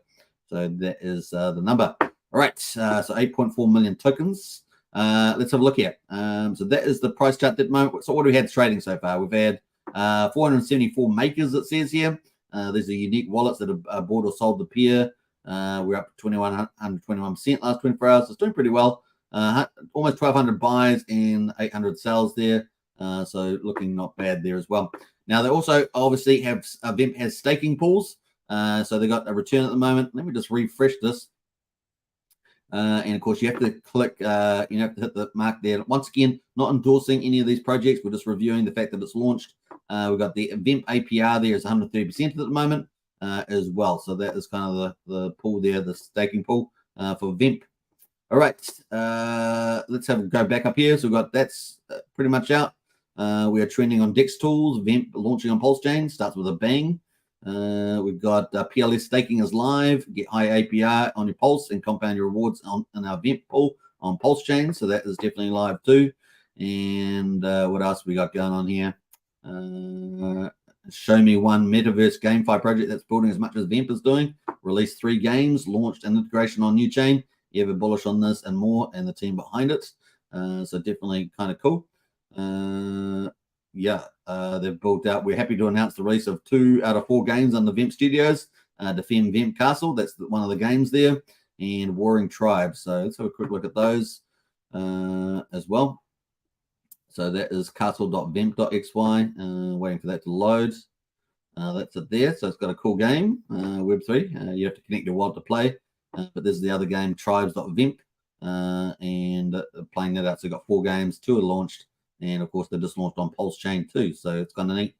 So that is the number. All right, so 8.4 million tokens. Let's have a look here. So that is the price chart at the moment. So what do we had trading so far? We've had 474 makers, it says here. These are unique wallets that have bought or sold the peer. We're up 21% last 24 hours. It's doing pretty well. Almost 1,200 buys and 800 sells there. So looking not bad there as well. Now they also obviously have VEMP has staking pools. So they got a return at the moment. Let me just refresh this. And of course, you have to click, you have to hit the mark there. Once again, not endorsing any of these projects. We're just reviewing the fact that it's launched. We've got the VEMP APR there is 130% at the moment as well. So that is kind of the pool there, the staking pool for VEMP. All right, let's go back up here. So we've got that's pretty much out. We are trending on DEX tools. VEMP launching on Pulsechain starts with a bang. We've got PLS staking is live. Get high APR on your Pulse and compound your rewards in our VEMP pool on Pulsechain. So that is definitely live too. And what else we got going on here? Show me one metaverse GameFi project that's building as much as VEMP is doing. Released 3 games, launched an integration on new chain. You ever bullish on this and more, and the team behind it. So definitely kind of cool. They've built out. We're happy to announce the release of 2 out of 4 games on the VEMP Studios. Defend VEMP Castle, that's one of the games there, and Warring Tribes. So let's have a quick look at those as well. So that is castle.vemp.xy. Waiting for that to load. That's it there. So it's got a cool game, Web3. You have to connect your wallet to play. But this is the other game, tribes.vemp, and playing that out. So we've got 4 games, 2 are launched, and of course they're just launched on Pulsechain too. So it's kind of neat.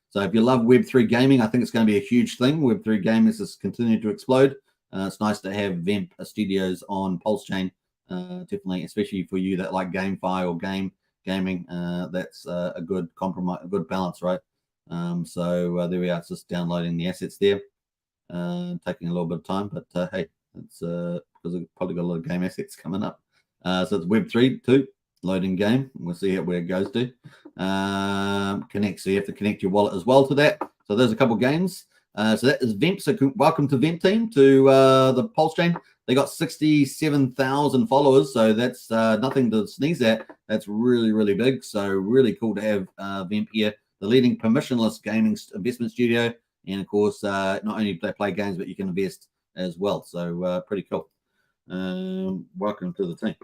So if you love Web3 gaming, I think it's going to be a huge thing. Web3 gaming is just continuing to explode. It's nice to have VEMP studios on Pulsechain, definitely, especially for you that like GameFi or gaming. That's a good compromise, a good balance, right? So there we are. It's just downloading the assets there, taking a little bit of time, but hey. It's because we've probably got a lot of game assets coming up. So it's Web3 too, loading game. We'll see where it goes to. Connect. So you have to connect your wallet as well to that. So there's a couple of games. So that is VEMP. So welcome to VEMP team to the Pulsechain. They got 67,000 followers. So that's nothing to sneeze at. That's really, really big. So really cool to have VEMP here, the leading permissionless gaming investment studio. And of course, not only do they play games, but you can invest as well. So pretty cool. Welcome to the team.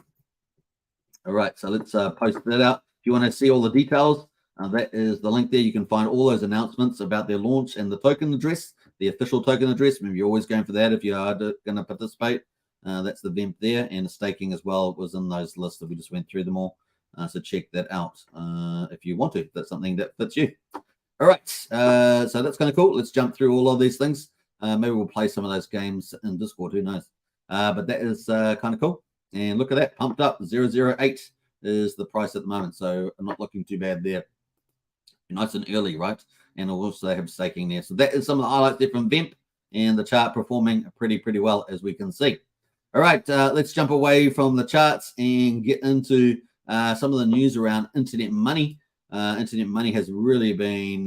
All right, so let's post that out. If you want to see all the details, that is the link there. You can find all those announcements about their launch and the token address, the official token address. Maybe you're always going for that if you are going to participate. That's the VEMP there, and the staking as well was in those lists that we just went through them all. So check that out if you want to. If that's something that fits you. All right, so that's kind of cool. Let's jump through all of these things. Maybe we'll play some of those games in Discord. Who knows? But that is kind of cool. And look at that, pumped up. 008 is the price at the moment. So I'm not looking too bad there. Nice and early, right? And also they have staking there. So that is some of the highlights there from VEMP, and the chart performing pretty well, as we can see. All right, let's jump away from the charts and get into some of the news around internet money. Internet money has really been,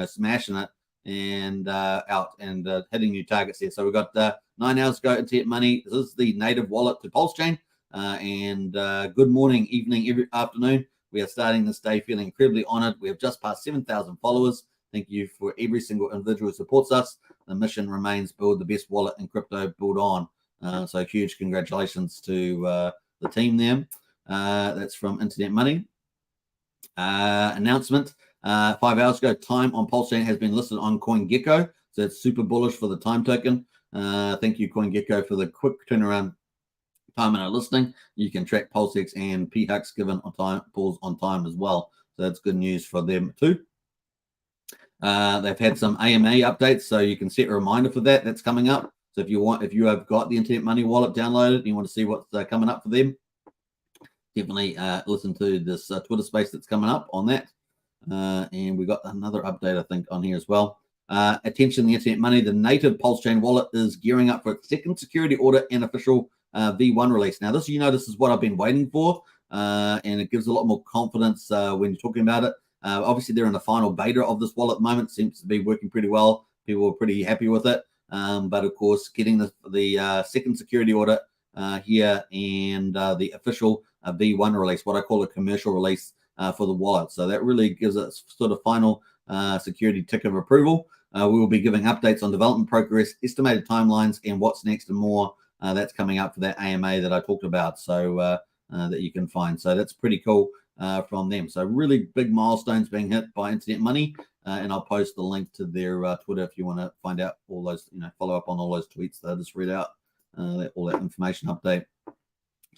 smashing it and out and hitting new targets here. So we've got 9 hours ago, internet money. This is the native wallet to Pulsechain. And good morning, evening, every afternoon. We are starting this day feeling incredibly honored. We have just passed 7,000 followers. Thank you for every single individual who supports us. The mission remains build the best wallet in crypto, build on. So huge congratulations to the team there. That's from Internet Money. Announcement 5 hours ago, time on Pulsechain has been listed on CoinGecko. So it's super bullish for the time token. Thank you, CoinGecko, for the quick turnaround time in our listing. You can track PulseX and PHUX given on time, pulls on time as well. So that's good news for them too. They've had some AMA updates, so you can set a reminder for that. That's coming up. So if you have got the Internet Money wallet downloaded and you want to see what's coming up for them, definitely listen to this Twitter space that's coming up on that. And we got another update, I think, on here as well. Attention, the Internet Money, the native Pulsechain wallet is gearing up for its second security audit and official V1 release. Now, this is what I've been waiting for, and it gives a lot more confidence when you're talking about it. Obviously, they're in the final beta of this wallet at the moment. Seems to be working pretty well. People are pretty happy with it. But of course, getting the second security audit here and the official V1 release, what I call a commercial release for the wallet. So that really gives it sort of final security tick of approval. We will be giving updates on development progress, estimated timelines, and what's next and more. That's coming up for that AMA that I talked about, so that you can find. So that's pretty cool. from them. So really big milestones being hit by Internet Money, and I'll post the link to their Twitter if you want to find out all those, follow up on all those tweets that I just read out, all that information update.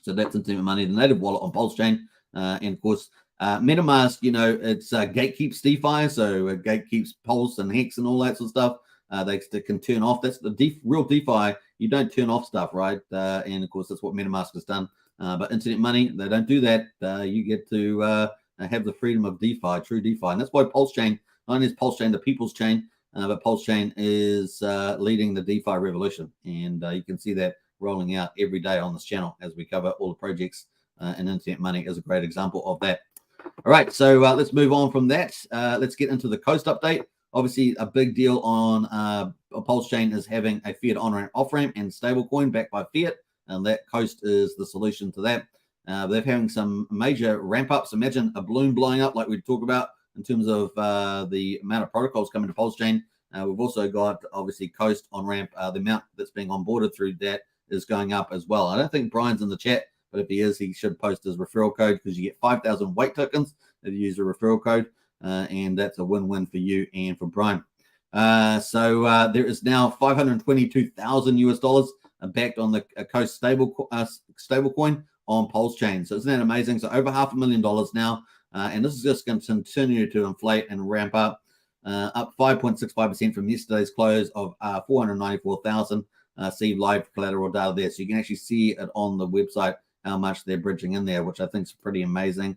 So that's Internet Money, the native wallet on Pulsechain, and of course MetaMask. It's gatekeeps DeFi, so it gatekeeps Pulse and Hex and all that sort of stuff. They can turn off. That's the real DeFi. You don't turn off stuff, right? And of course, that's what MetaMask has done. But Internet Money, they don't do that. You get to have the freedom of DeFi, true DeFi. And that's why Pulsechain, not only is Pulsechain the people's chain, but Pulsechain is leading the DeFi revolution. And you can see that rolling out every day on this channel as we cover all the projects. And Internet Money is a great example of that. All right, so let's move on from that. Let's get into the Coast update. Obviously, a big deal on Pulsechain is having a fiat on-ramp, off-ramp, and stablecoin backed by fiat, and that Coast is the solution to that. They're having some major ramp-ups. Imagine a balloon blowing up like we talk about in terms of the amount of protocols coming to Pulsechain. We've also got, obviously, Coast on-ramp. The amount that's being onboarded through that is going up as well. I don't think Brian's in the chat, but if he is, he should post his referral code because you get 5,000 weight tokens if you use a referral code. And that's a win-win for you and for Brian. So there is now $522,000 backed on the Coast stablecoin on Pulsechain. So isn't that amazing? So over $500,000 now, and this is just going to continue to inflate and ramp up 5.65% from yesterday's close of 494,000. See live collateral data there, so you can actually see it on the website how much they're bridging in there, which I think is pretty amazing.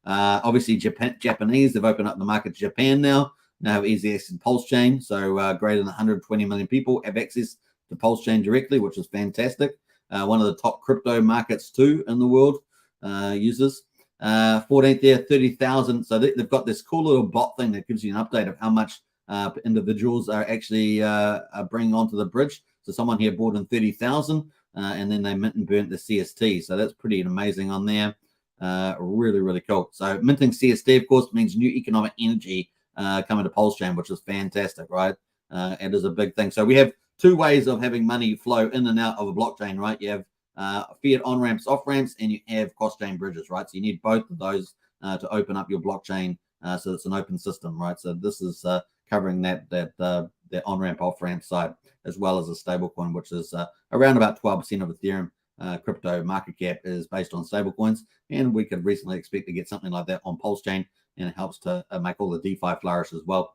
Obviously, Japanese, they've opened up the market to Japan now have easy access to Pulsechain. So greater than 120 million people have access to Pulsechain directly, which is fantastic. One of the top crypto markets too in the world uses. 14th there, 30,000. So they've got this cool little bot thing that gives you an update of how much individuals are actually bringing onto the bridge. So someone here bought in 30,000 and then they mint and burnt the CST. So that's pretty amazing on there. Really, really cool. So minting CST, of course, means new economic energy coming to Pulsechain, which is fantastic, right? It is a big thing. So we have two ways of having money flow in and out of a blockchain, right? You have fiat on-ramps, off-ramps, and you have cross-chain bridges, right? So you need both of those to open up your blockchain so it's an open system, right? So this is covering that on-ramp, off-ramp side, as well as a stablecoin, which is around about 12% of Ethereum crypto market cap is based on stablecoins, and we could recently expect to get something like that on Pulsechain, and it helps to make all the DeFi flourish as well.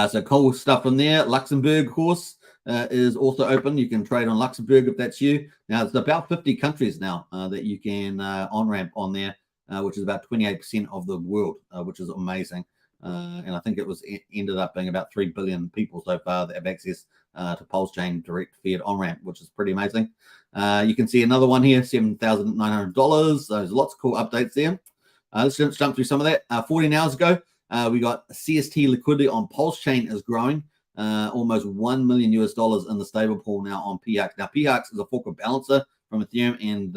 So cool stuff from there. Luxembourg, of course, is also open. You can trade on Luxembourg if that's you. Now, it's about 50 countries now that you can on-ramp on there, which is about 28% of the world, which is amazing. And I think it ended up being about 3 billion people so far that have access to Pulsechain direct fiat on-ramp, which is pretty amazing. You can see another one here, $7,900. There's lots of cool updates there. Let's jump through some of that. 14 hours ago, we got CST liquidity on Pulsechain is growing. Almost $1 million in the stable pool now on PHUX. Now, PHUX is a fork of balancer from Ethereum and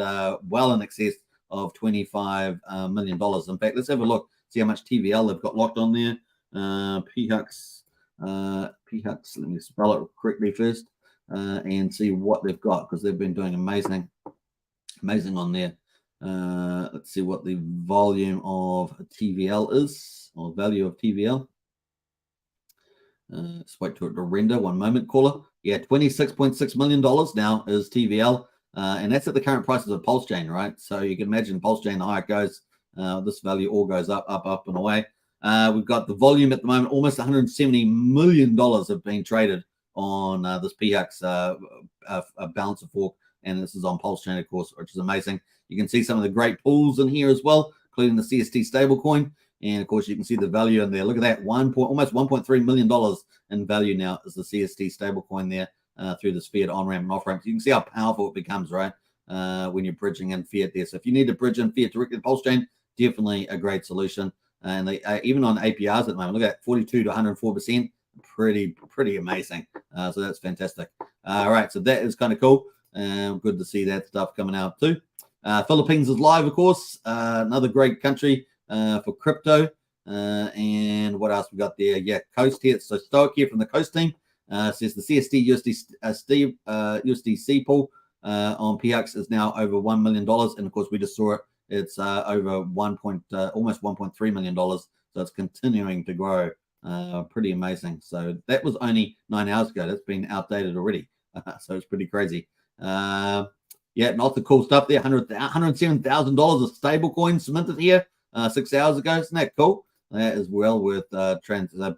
well in excess of $25 million. In fact, let's have a look, see how much TVL they've got locked on there. PHUX, let me spell it correctly first and see what they've got, because they've been doing amazing on there. Let's see what the volume of TVL is, or value of TVL. Let's wait for it to render. One moment, caller. Yeah, $26.6 million now is TVL, and that's at the current prices of Pulsechain, right? So you can imagine Pulsechain, the higher it goes, this value all goes up, and away. We've got the volume at the moment, almost $170 million have been traded on this PHUX balancer fork, and this is on Pulsechain, of course, which is amazing. You can see some of the great pools in here as well, including the CST stablecoin. And, of course, you can see the value in there. Look at that, almost $1.3 million in value now is the CST stablecoin there through this fiat on-ramp and off-ramp. So you can see how powerful it becomes, right, when you're bridging in fiat there. So if you need to bridge in fiat directly to Pulsechain, definitely a great solution. And they even on APRs at the moment, look at that, 42 to 104%. Pretty amazing. So that's fantastic. All right, so that is kind of cool. Good to see that stuff coming out too. Philippines is live, of course. Another great country for crypto. And what else we got there? Yeah, Coast here. So Stoic here from the Coast team says the CST USDC pool on PHUX is now over $1 million. And of course, we just saw it it's over almost $1.3 million. So it's continuing to grow. Pretty amazing. So that was only 9 hours ago. That's been outdated already. So it's pretty crazy. Yeah, lots of cool stuff there. $107,000 of stable coins minted here 6 hours ago. Isn't that cool? That is well worth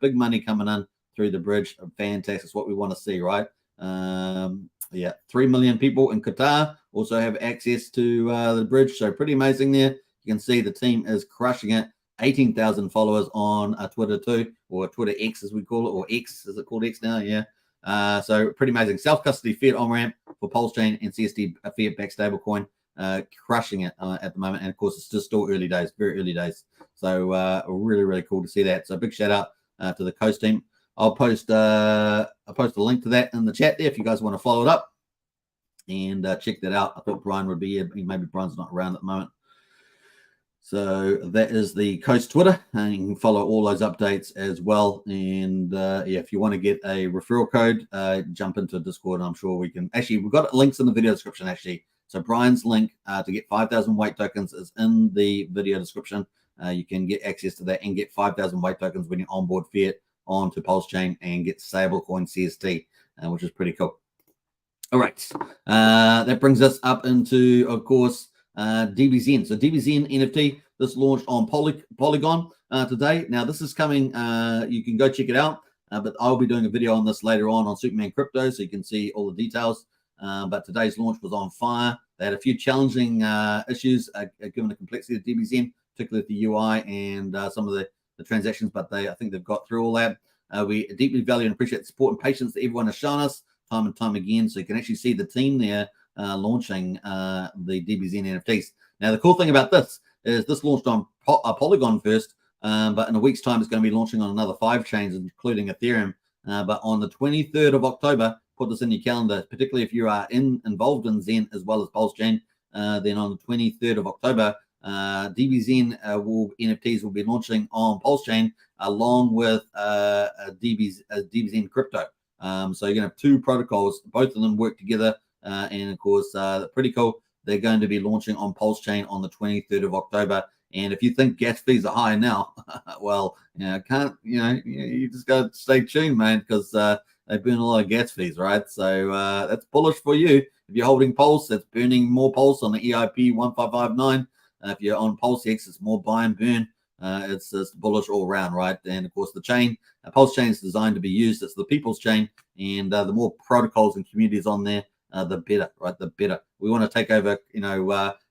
big money coming in through the bridge. Fantastic. It's what we want to see, right? Yeah, 3 million people in Qatar also have access to the bridge. So pretty amazing there. You can see the team is crushing it. 18,000 followers on Twitter too, or Twitter X as we call it, or X, is it called X now? Yeah. So pretty amazing. Self-custody fiat on-ramp for Pulsechain and CSD fiat-backed stablecoin, crushing it at the moment. And of course, it's just still early days, very early days. So really, really cool to see that. So big shout out to the Coast team. I'll post a link to that in the chat there if you guys want to follow it up and check that out. I thought Brian would be here. Maybe Brian's not around at the moment. So that is the Coast Twitter, and you can follow all those updates as well. And yeah, if you want to get a referral code, jump into Discord. I'm sure we can. Actually, we've got links in the video description. Actually, so Brian's link to get 5,000 weight tokens is in the video description. You can get access to that and get 5,000 weight tokens when you onboard fiat onto Pulsechain and get stablecoin CST, which is pretty cool. All right, that brings us up into, of course, DBZN. So DBZN NFT, this launched on Polygon today. Now this is coming, you can go check it out, but I'll be doing a video on this later on Superman Crypto, so you can see all the details. But today's launch was on fire. They had a few challenging issues given the complexity of DBZN, particularly the UI and some of the transactions, but I think they've got through all that. We deeply value and appreciate the support and patience that everyone has shown us time and time again. So you can actually see the team there launching the DBZN NFTs. Now, the cool thing about this is this launched on Polygon first, but in a week's time, it's going to be launching on another 5 chains, including Ethereum. But on the 23rd of October, put this in your calendar, particularly if you are involved in Zen as well as Pulsechain. Then on the 23rd of October, DBZN NFTs will be launching on Pulsechain along with DBZN Crypto. So you're going to have 2 protocols, both of them work together. And of course, pretty cool. They're going to be launching on Pulsechain on the 23rd of October. And if you think gas fees are high now, well, you just got to stay tuned, man, because they burn a lot of gas fees, right? So that's bullish for you. If you're holding Pulse, that's burning more Pulse on the EIP 1559. If you're on PulseX, it's more buy and burn. It's bullish all around, right? And of course, the chain, Pulsechain is designed to be used. It's the people's chain, and the more protocols and communities on there, the better, right? The better. We want to take over,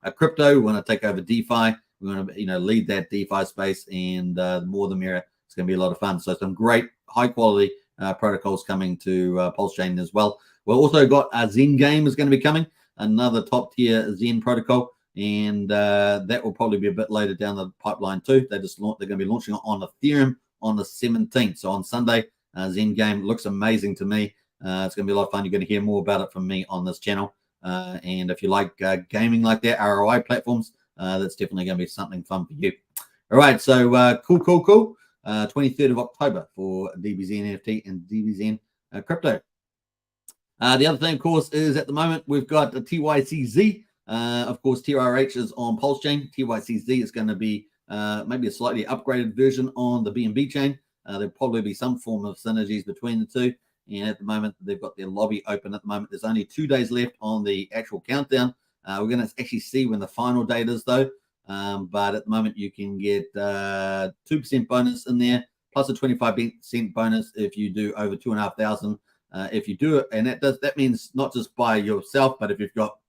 a crypto. We want to take over DeFi. We want to, lead that DeFi space, and the more the merrier. It's going to be a lot of fun. So some great, high quality protocols coming to Pulsechain as well. We've also got Zen Game is going to be coming, another top tier Zen protocol, and that will probably be a bit later down the pipeline too. They're going to be launching it on Ethereum on the 17th. So on Sunday, Zen Game looks amazing to me. It's going to be a lot of fun. You're going to hear more about it from me on this channel. And if you like gaming like that, ROI platforms, that's definitely going to be something fun for you. All right, so cool. 23rd of October for DBZN NFT and DBZN Crypto. The other thing, of course, is at the moment we've got the TYCZ. Of course, TRH is on Pulsechain. TYCZ is going to be maybe a slightly upgraded version on the BNB chain. There'll probably be some form of synergies between the two. And at the moment, they've got their lobby open at the moment. There's only 2 days left on the actual countdown. We're going to actually see when the final date is, though. But at the moment, you can get 2% bonus in there, plus a 25% bonus if you do over 2,500. If you do it, and that means not just by yourself, but if you've got,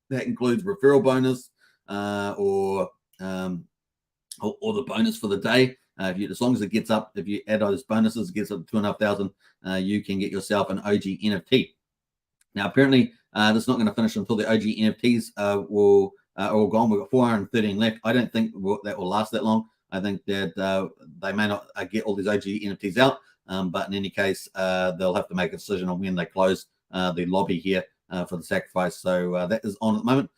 that includes referral bonus or the bonus for the day. As long as it gets up, if you add those bonuses, it gets up to 2,500, you can get yourself an OG NFT. Now, apparently, this is not going to finish until the OG NFTs are all gone. We've got 413 left. I don't think that will last that long. I think that they may not get all these OG NFTs out, but in any case, they'll have to make a decision on when they close the lobby here for the sacrifice. So that is on at the moment.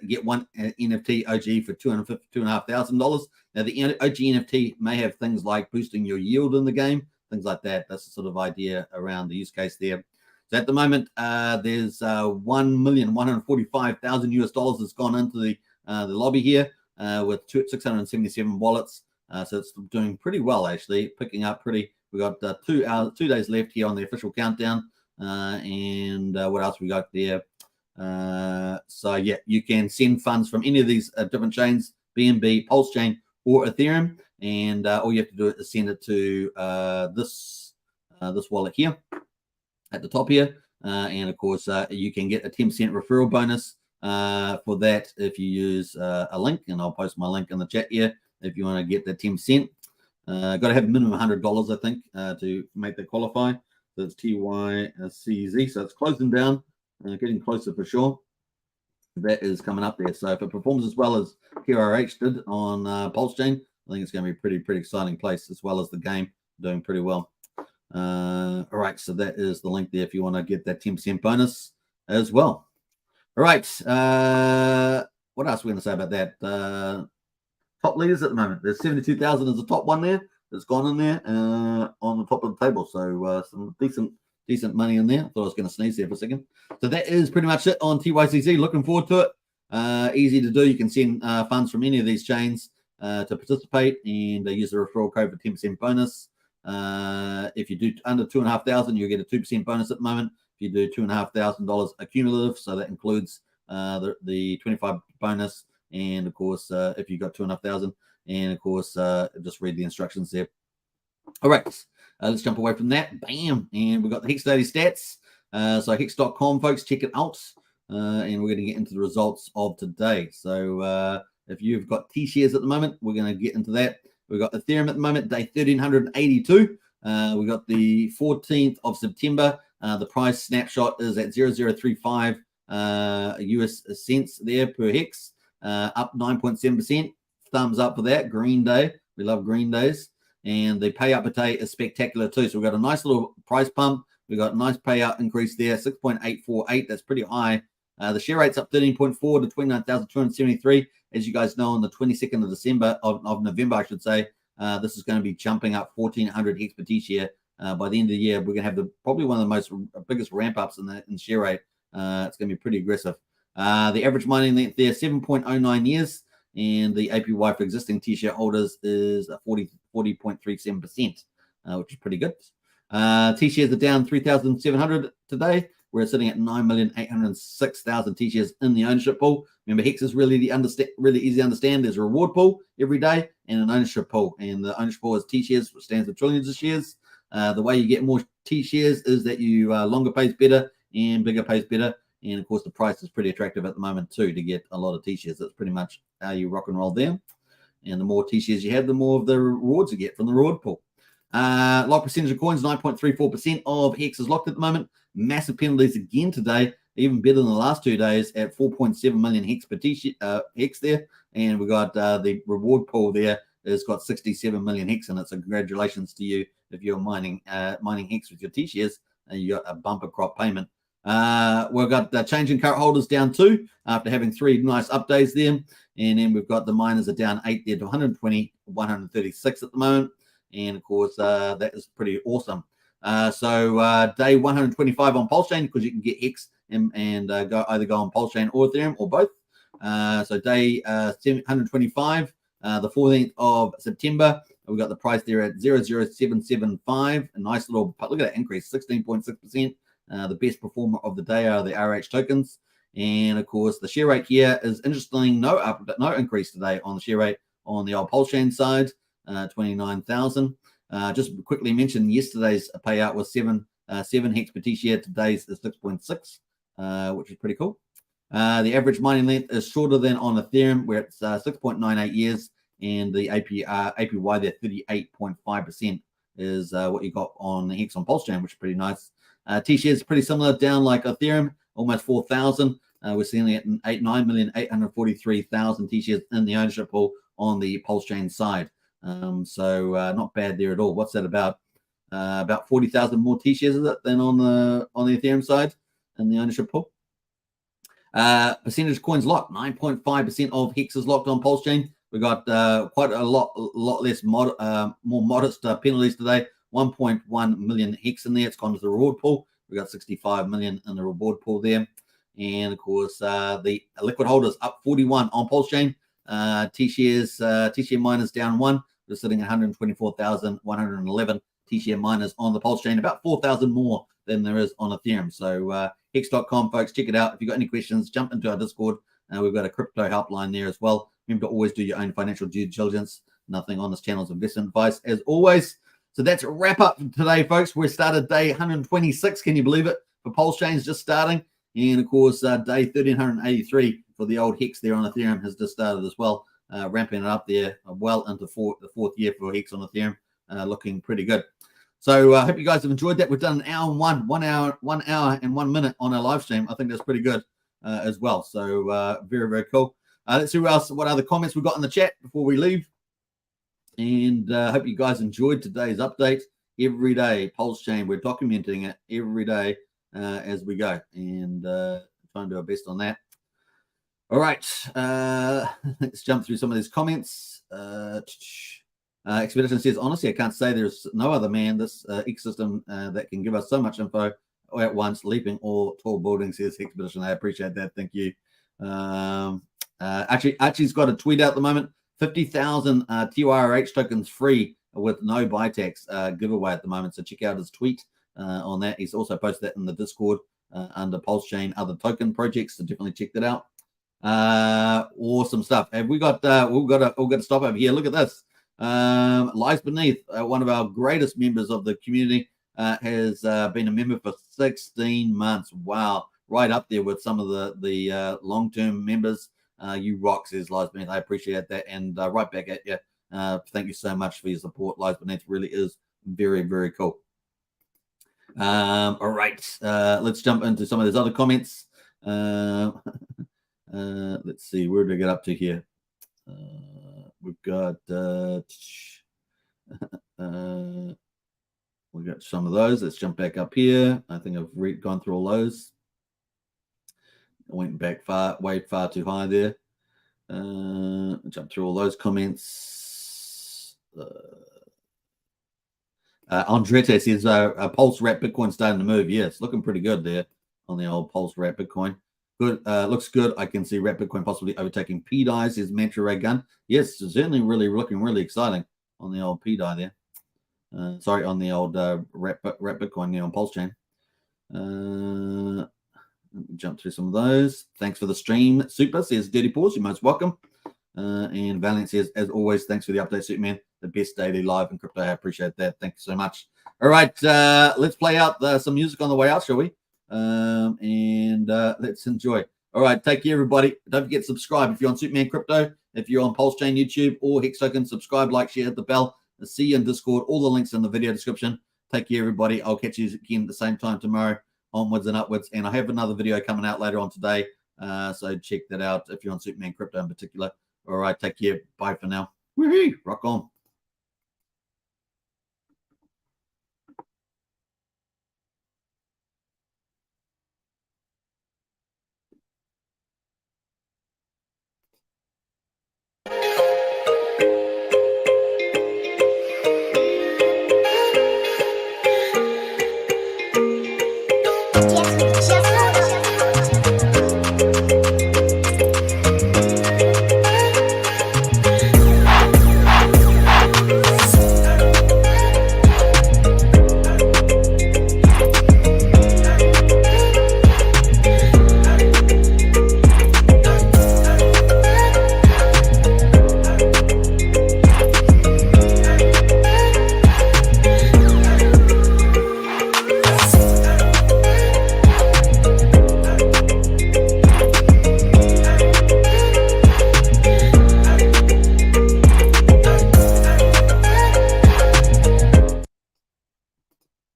Get one NFT OG for $2,500. Now, the OG NFT may have things like boosting your yield in the game, things like that. That's the sort of idea around the use case there. So at the moment, there's $1,145,000 US has gone into the the lobby here with 677 wallets. So it's doing pretty well, actually, picking up pretty. We got 2 days left here on the official countdown. And what else we got there? So yeah, you can send funds from any of these different chains, BNB, Pulsechain, or Ethereum, and all you have to do is send it to this wallet here at the top here, and of course you can get a 10% referral bonus for that if you use a link, and I'll post my link in the chat here if you want to get the 10%. Got to have minimum $100, I think, to make that qualify. So it's TYCZ, so it's closing down, getting closer for sure. That is coming up there. So if it performs as well as KRH did on Pulsechain, I think it's going to be a pretty exciting place, as well as the game doing pretty well. All right, so that is the link there if you want to get that 10% bonus as well. All right, what else are we going to say about that? Top leaders at the moment. There's 72,000 as the top one there that's gone in there on the top of the table. So some decent money in there. I thought I was going to sneeze there for a second. So that is pretty much it on TYCZ. Looking forward to it. Easy to do. You can send funds from any of these chains to participate, and use the referral code for 10% bonus. If you do under 2,500, you get a 2% bonus at the moment. If you do $2,500 accumulative, so that includes the 25 bonus, and of course if you got 2,500, and of course just read the instructions there. All right, let's jump away from that. Bam, and we've got the Hex Daily Stats. So hex.com, folks, check it out, and we're going to get into the results of today. So if you've got T-shares at the moment, we're going to get into that. We've got Ethereum at the moment, day 1,382. We got the 14th of September. The price snapshot is at 0.035 US cents there per hex, up 9.7%. Thumbs up for that. Green day. We love green days. And the payout per day is spectacular too. So we've got a nice little price pump. We've got a nice payout increase there, 6.848. That's pretty high. The share rate's up 13.4 to 29,273. As you guys know, on the 22nd of December, of November, I should say, this is going to be jumping up 1,400 hex per T-share. By the end of the year, we're going to have probably one of the biggest ramp-ups in share rate. It's going to be pretty aggressive. The average mining length there, 7.09 years. And the APY for existing T-share holders is 40.37%, which is pretty good. T-shares are down 3,700 today. We're sitting at 9,806,000 T-shares in the ownership pool. Remember, Hex is really easy to understand. There's a reward pool every day and an ownership pool. And the ownership pool is T-shares, which stands for trillions of shares. The way you get more T-shares is that you longer pays better and bigger pays better. And, of course, the price is pretty attractive at the moment, too, to get a lot of T-shares. That's pretty much how you rock and roll there. And the more T-shares you have, the more of the rewards you get from the reward pool. Lock percentage of coins, 9.34% of Hex is locked at the moment. Massive penalties again today, even better than the last 2 days at 4.7 million Hex per Hex there. And we got the reward pool there has got 67 million Hex in it. So congratulations to you if you're mining Hex with your T-shares, and you got a bumper crop payment. We've got the change in current holders down 2 after having 3 nice updates there. And then we've got the miners are down 8 there to 136 at the moment. And, of course, that is pretty awesome. So day 125 on Pulsechain, because you can get Hex and either go on Pulsechain or Ethereum or both. So day 125, the 14th of September, we've got the price there at 0.0775. A nice little, look at that increase, 16.6%. The best performer of the day are the RH tokens. And, of course, the share rate here is interesting. No increase today on the share rate on the old Pulsechain side, 29,000. Just quickly mention yesterday's payout was 7 Hex per T-share. Today's is 6.6, which is pretty cool. The average mining length is shorter than on Ethereum, where it's 6.98 years, and the APY there, 38.5% is what you got on the Hex on Pulsechain, which is pretty nice. T-shares pretty similar, down like Ethereum, almost 4,000. We're seeing it at 9,843,000 T-shares in the ownership pool on the Pulsechain side. So not bad there at all. What's that about? About 40,000 more T-shares is it than on the Ethereum side in the ownership pool. Percentage coins locked, 9.5% of Hex is locked on Pulsechain. We got quite a lot less more modest penalties today. 1.1 million Hex in there. It's gone to the reward pool. We got 65 million in the reward pool there. And of course, the liquid holders up 41 on Pulsechain. T-share miners down 1. We're sitting at 124,111 T-share miners on the Pulsechain, about 4,000 more than there is on Ethereum. So hex.com, folks, check it out. If you've got any questions, jump into our Discord. We've got a crypto helpline there as well. Remember to always do your own financial due diligence. Nothing on this channel is investment advice, as always. So that's a wrap up today, folks. We started day 126. Can you believe it? For Pulsechain's just starting. And of course, day 1383 for the old Hex there on Ethereum has just started as well, ramping it up there well into the fourth year for Hex on Ethereum, looking pretty good. So I hope you guys have enjoyed that. We've done an hour and 1 hour and 1 minute on our live stream. I think that's pretty good as well. So very, very cool. Let's see what other comments we've got in the chat before we leave. And I hope you guys enjoyed today's update. Every day, Pulsechain, we're documenting it every day as we go, and try and do our best on that. All right, let's jump through some of these comments. Expedition says, honestly, I can't say there's no other man this ecosystem that can give us so much info at once, leaping all tall buildings. Says Expedition. I appreciate that. Thank you. Actually, Archie's got a tweet out at the moment. 50,000 TYRH tokens free with no buy tax giveaway at the moment. So check out his tweet on that. He's also posted that in the Discord under Pulsechain other token projects. So definitely check that out. Awesome stuff. Have we got we've got to stop over here. Look at this. Lies Beneath, one of our greatest members of the community, has been a member for 16 months. Wow, right up there with some of the long-term members. You rock, says Lies Beneath. I appreciate that, and right back at you. Thank you so much for your support. Lies Beneath really is very, very cool. All right, let's jump into some of those other comments. Let's see, where did I get up to here? We've got we got some of those. Let's jump back up here. I think I've gone through all those. I went back way far too high there. Jump through all those comments. Andretta says Pulse Wrap Bitcoin starting to move. Yeah, it's looking pretty good there on the old Pulse Wrap Bitcoin. Good, looks good. I can see Wrap Bitcoin possibly overtaking PDI, says Mantra Ray Gun. Yes, certainly looking really exciting on the old PDI there. Sorry, on the old Wrap Bitcoin there on Pulsechain. Let me jump through some of those. Thanks for the stream, Super, says Dirty Paws. You're most welcome. And Valiant says, as always, thanks for the update, Superman. The best daily live in crypto. I appreciate that. Thank you so much. All right, let's play out some music on the way out, shall we? Let's enjoy. All right, take care, everybody. Don't forget to subscribe if you're on Superman Crypto, if you're on Pulsechain YouTube or Hex Token. Subscribe, like, share, hit the bell. I'll see you in Discord. All the links in the video description. Take care, everybody. I'll catch you again at the same time tomorrow, onwards and upwards. And I have another video coming out later on today, so check that out if you're on Superman Crypto in particular. All right, take care. Bye for now. Woohoo! Rock on.